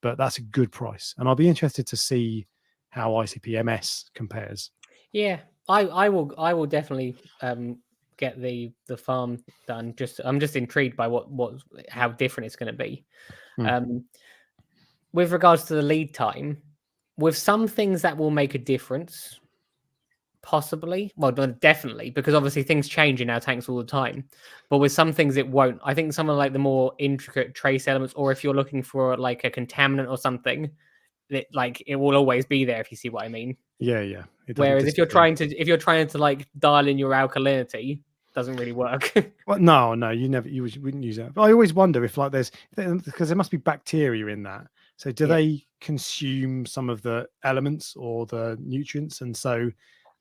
but that's a good price. And I'll be interested to see how ICP-MS compares. Yeah, I will definitely get the farm done. I'm just intrigued by how different it's going to be. With regards to the lead time, with some things that will make a difference. Possibly, well, definitely, because obviously things change in our tanks all the time. But with some things, it won't. I think some of like the more intricate trace elements, or if you're looking for like a contaminant or something, it will always be there. If you see what I mean. Yeah. Whereas if you're trying to like dial in your alkalinity, doesn't really work. Well, no, you wouldn't use that. But I always wonder if because there must be bacteria in that. So do they consume some of the elements or the nutrients, and so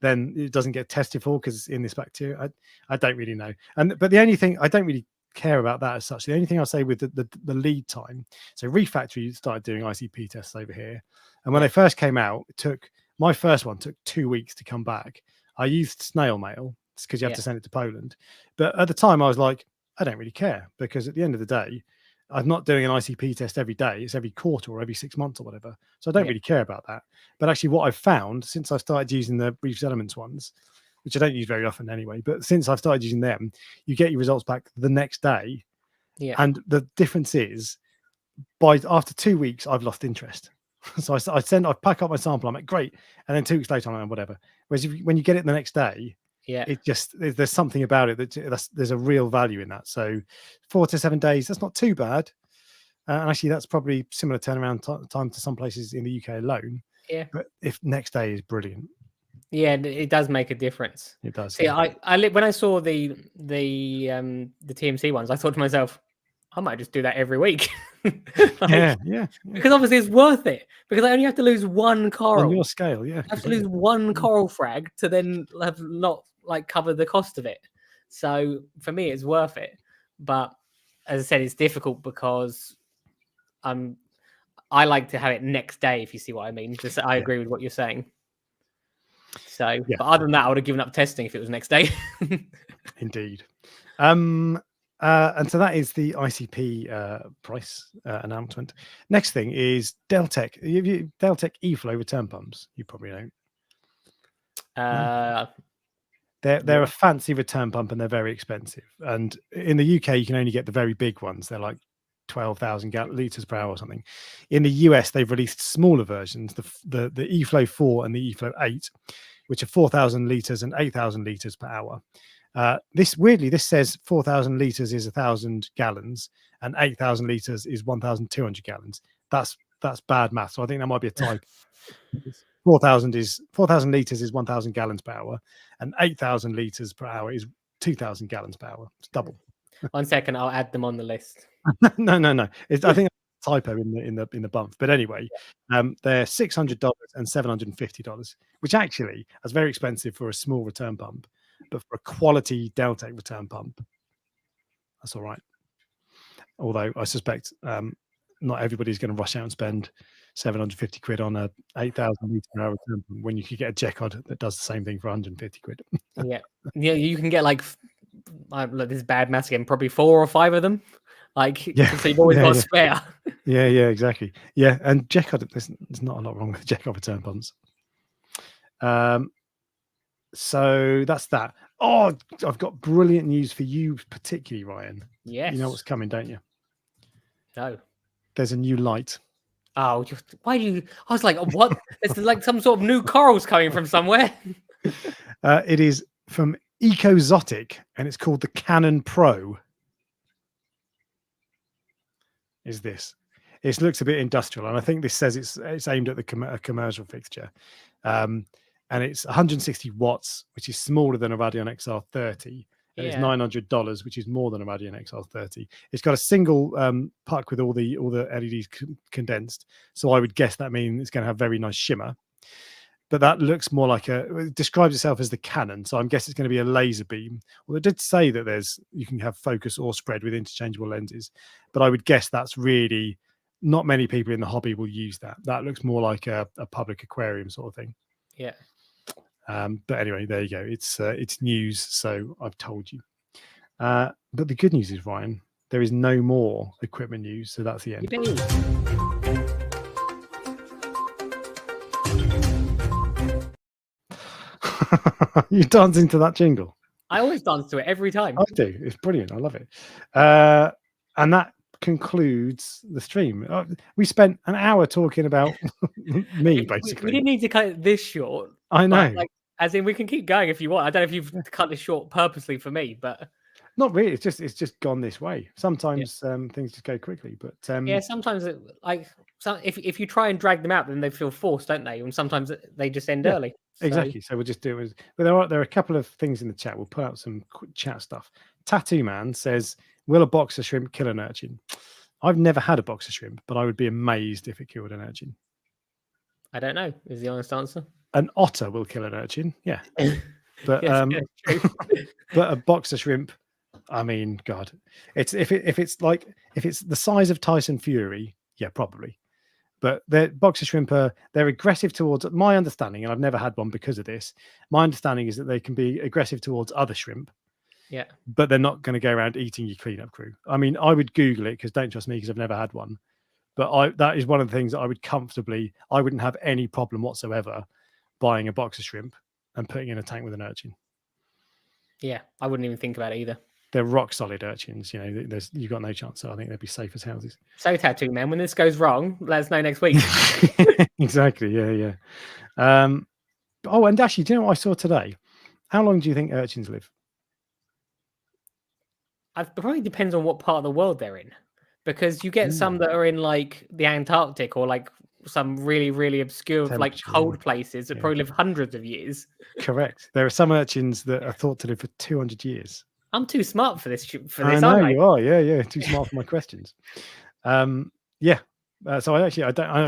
then it doesn't get tested for because it's in this bacteria? I don't really know. But the only thing, I don't really care about that as such. The only thing I'll say with the lead time, so Reef Factory started doing ICP tests over here, and when they first came out, my first one took 2 weeks to come back. I used snail mail because you have to send it to Poland, but at the time I was like, I don't really care, because at the end of the day, I'm not doing an ICP test every day. It's every quarter or every 6 months or whatever. So I don't really care about that. But actually what I've found since I started using the Reef Settlements ones, which I don't use very often anyway, but since I've started using them, you get your results back the next day. Yeah. And the difference is after 2 weeks, I've lost interest. So I pack up my sample, I'm like, great. And then 2 weeks later, I'm like, whatever. Whereas when you get it the next day, it just, there's something about it there's a real value in that. So 4 to 7 days, that's not too bad. And actually, that's probably similar turnaround time to some places in the UK alone. Yeah. But if next day is brilliant. Yeah, it does make a difference. It does. See, when I saw the TMC ones, I thought to myself, I might just do that every week. Yeah. Because obviously it's worth it. Because I only have to lose one coral. On your scale, yeah. I have to lose one coral frag to then have not cover the cost of it. So for me, it's worth it. But as I said, it's difficult because I like to have it next day, if you see what I mean. I agree with what you're saying. So, but other than that, I would have given up testing if it was next day. Indeed. And so that is the ICP price announcement. Next thing is Deltec. Deltec E-Flow return pumps. You probably don't. They're a fancy return pump, and they're very expensive. And in the UK, you can only get the very big ones. They're like 12,000 liters per hour or something. In the US, they've released smaller versions, the E-Flow 4 and the E-Flow 8, which are 4,000 liters and 8,000 liters per hour. This says 4,000 liters is 1,000 gallons and 8,000 liters is 1,200 gallons. That's bad math. So I think that might be a type. 4,000 liters is 1,000 gallons per hour, and 8,000 liters per hour is 2,000 gallons per hour. It's double. 1 second, I'll add them on the list. No. I think it's a typo in the bump. But anyway, they're $600 and $750, which actually is very expensive for a small return pump, but for a quality Deltec return pump, that's all right. Although I suspect not everybody's going to rush out and spend 750 quid on a 8,000 litre per hour return pump when you could get a Jecod that does the same thing for 150 quid. Yeah, you can get this is bad maths again, probably 4 or 5 of them. So you've always got a spare. Yeah, exactly. Yeah, and Jecod, there's not a lot wrong with Jecod return pumps. So that's that. Oh, I've got brilliant news for you, particularly, Ryan. Yes. You know what's coming, don't you? No. There's a new light. Oh, why do you? I was like, what? It's like some sort of new corals coming from somewhere. It is from Ecozotic, and it's called the Canon Pro. Is this? It looks a bit industrial, and I think this says it's aimed at a commercial fixture, and it's 160 watts, which is smaller than a Radion XR30, and it's Yeah. $900, which is more than a Radion XR30. It's got a single puck with all the LEDs condensed, so I would guess that means it's going to have very nice shimmer. But that looks more like it describes itself as the Canon, so I'm guessing it's going to be a laser beam. Well, it did say that you can have focus or spread with interchangeable lenses, but I would guess that's really not many people in the hobby will use that. That looks more like a public aquarium sort of thing. Yeah. But anyway, there you go. It's news, so I've told you. But the good news is, Ryan, there is no more equipment news, so that's the end. You dance into that jingle. I always dance to it every time. I do. It's brilliant. I love it. And that concludes the stream. We spent an hour talking about me, basically. We didn't need to cut it this short. I know. Like, as in, we can keep going if you want. I don't know if you've cut this short purposely for me, but not really. It's just gone this way. Sometimes things just go quickly, but yeah, sometimes if you try and drag them out, then they feel forced, don't they? And sometimes they just end early. So. Exactly. So we'll just do it. But there are a couple of things in the chat. We'll put out some quick chat stuff. Tattoo Man says, "Will a boxer shrimp kill an urchin?" I've never had a boxer shrimp, but I would be amazed if it killed an urchin. I don't know. Is the honest answer? An otter will kill an urchin. Yeah, but yes, but a boxer shrimp. I mean, God, if it's the size of Tyson Fury, yeah, probably. But the boxer shrimp they're aggressive towards, my understanding, and I've never had one because of this. My understanding is that they can be aggressive towards other shrimp. Yeah. But they're not going to go around eating your cleanup crew. I mean, I would Google it because don't trust me because I've never had one. But that is one of the things that I wouldn't have any problem whatsoever buying a boxer shrimp and putting in a tank with an urchin. Yeah, I wouldn't even think about it either. They're rock solid urchins. You know, you've got no chance. So I think they'd be safe as houses. So, Tattoo Man, when this goes wrong, let us know next week. Exactly. Yeah. And actually, do you know what I saw today? How long do you think urchins live? It probably depends on what part of the world they're in, because you get some that are in like the Antarctic or like some really, really obscure, like cold places that probably live hundreds of years. Correct. There are some urchins that are thought to live for 200 years. I'm too smart for this. I know you are. Yeah. Too smart for my questions. Yeah. So I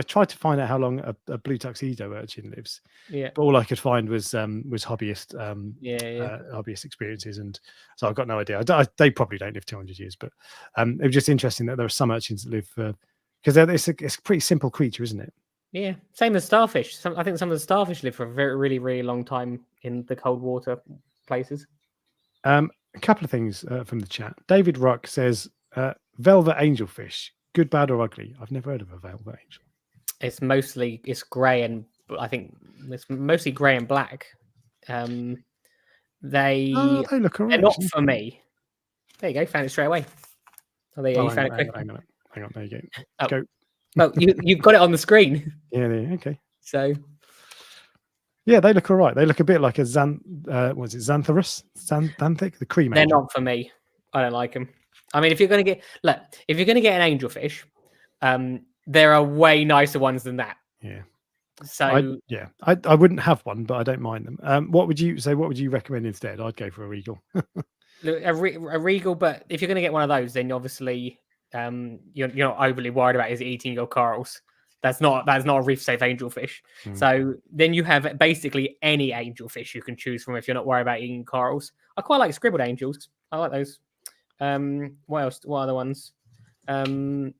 tried to find out how long a blue tuxedo urchin lives. Yeah. But all I could find was hobbyist hobbyist experiences, and so I've got no idea. They probably don't live 200 years, but it was just interesting that there are some urchins that live because it's a pretty simple creature, isn't it? Yeah. Same as starfish. I think some of the starfish live for a very, really, really long time in the cold water places. A couple of things from the chat. David Ruck says, velvet angelfish, good, bad, or ugly? I've never heard of a velvet angel. It's grey, and I think it's mostly grey and black. They look all right. They're not for me. There you go, found it straight away. Oh, there you go. You found it quick. Hang on, there you go. Oh. Go. Well, you've got it on the screen. Yeah, okay. So yeah, they look all right. They look a bit like a Xantharus? Xanthic? The cream They're angel. not for me. I don't like them. I mean, if you're going to get an angelfish, there are way nicer ones than that. Yeah. So I wouldn't have one, but I don't mind them. What would you recommend instead? I'd go for a regal. a regal, but if you're going to get one of those, then obviously you're not overly worried about is it eating your corals. That's not a reef safe angelfish. So then you have basically any angelfish you can choose from if you're not worried about eating corals. I quite like scribbled angels. I like those. What else? What other ones? I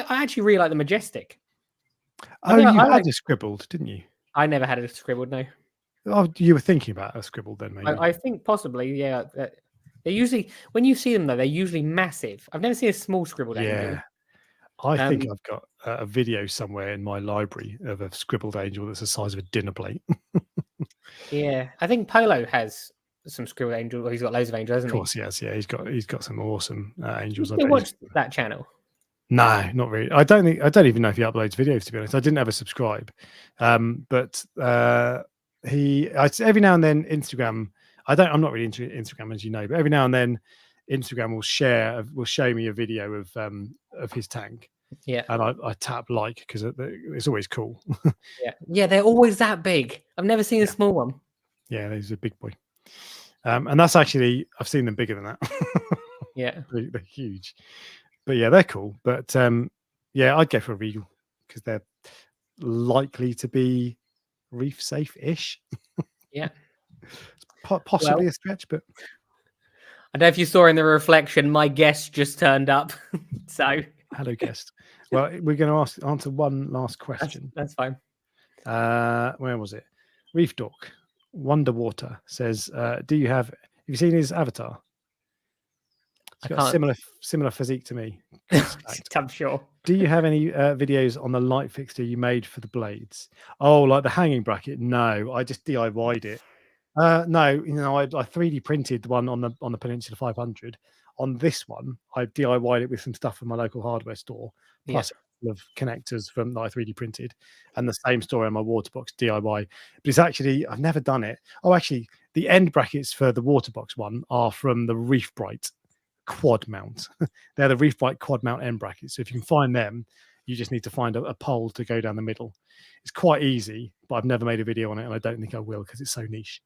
actually really like the majestic. Oh, you had a scribbled, didn't you? I never had a scribbled, no. Oh, you were thinking about a scribbled then, maybe. I think possibly, yeah. They usually, when you see them though, they're usually massive. I've never seen a small scribbled angel. I think I've got a video somewhere in my library of a scribbled angel that's the size of a dinner plate. Yeah, I think Polo has some scribbled angel. He's got loads of angels, hasn't he? Of course, he has. Yeah, he's got some awesome angels. You watch that channel? No, not really. I don't even know if he uploads videos, to be honest. I didn't ever subscribe. But every now and then Instagram. I'm not really into Instagram, as you know, but every now and then Instagram will show me a video of his tank. Yeah. And I tap like because it's always cool. Yeah, they're always that big. I've never seen a small one. Yeah, he's a big boy. And that's actually, I've seen them bigger than that. Yeah. They're huge. But yeah, they're cool. But yeah, I'd go for a Regal because they're likely to be reef safe-ish. Yeah. Possibly a stretch, but I don't know if you saw in the reflection, my guest just turned up. So hello, guest. Well, we're going to answer one last question. That's fine. Where was it? Reef Dork Wonderwater says, have you seen his avatar? He's got a similar physique to me. I'm sure. Do you have any videos on the light fixture you made for the blades? Oh, like the hanging bracket? No, I just DIY'd it. No, I 3D printed one on the Peninsula 500. On this one, I DIY'd it with some stuff from my local hardware store, plus a couple of connectors from that I 3D printed, and the same story on my water box DIY. But it's actually, I've never done it. Oh, actually, the end brackets for the water box one are from the Reef Bright quad mount. They're the Reef Bright quad mount end brackets. So if you can find them, you just need to find a pole to go down the middle. It's quite easy, but I've never made a video on it, and I don't think I will because it's so niche.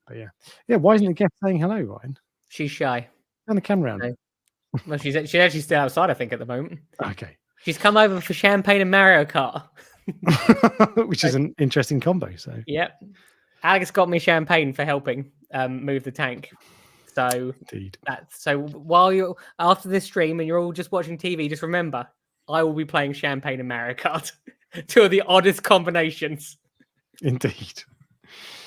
But yeah. Why isn't the guest saying hello, Ryan? She's shy. Turn the camera around. No. Well, she's actually still outside, I think, at the moment. Okay. She's come over for champagne and Mario Kart, which is an interesting combo. So yep, Alex got me champagne for helping move the tank. So indeed. While you're after this stream and you're all just watching TV, just remember I will be playing champagne and Mario Kart. Two of the oddest combinations. Indeed.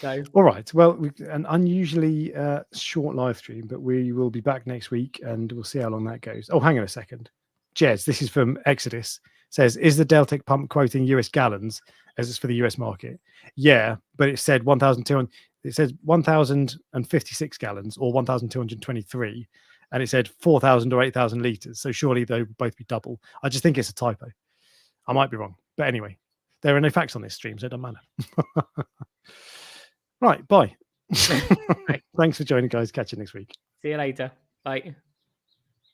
So, all right. Well, an unusually short live stream, but we will be back next week and we'll see how long that goes. Oh, hang on a second. Jez, this is from Exodus, says, is the Deltic pump quoting US gallons as it's for the US market? Yeah, but it said 1,200. It says 1,056 gallons or 1,223, and it said 4,000 or 8,000 liters. So surely they would both be double. I just think it's a typo. I might be wrong, but anyway, there are no facts on this stream, so it doesn't matter. Right, bye. Thanks for joining, guys. Catch you next week. See you later. Bye.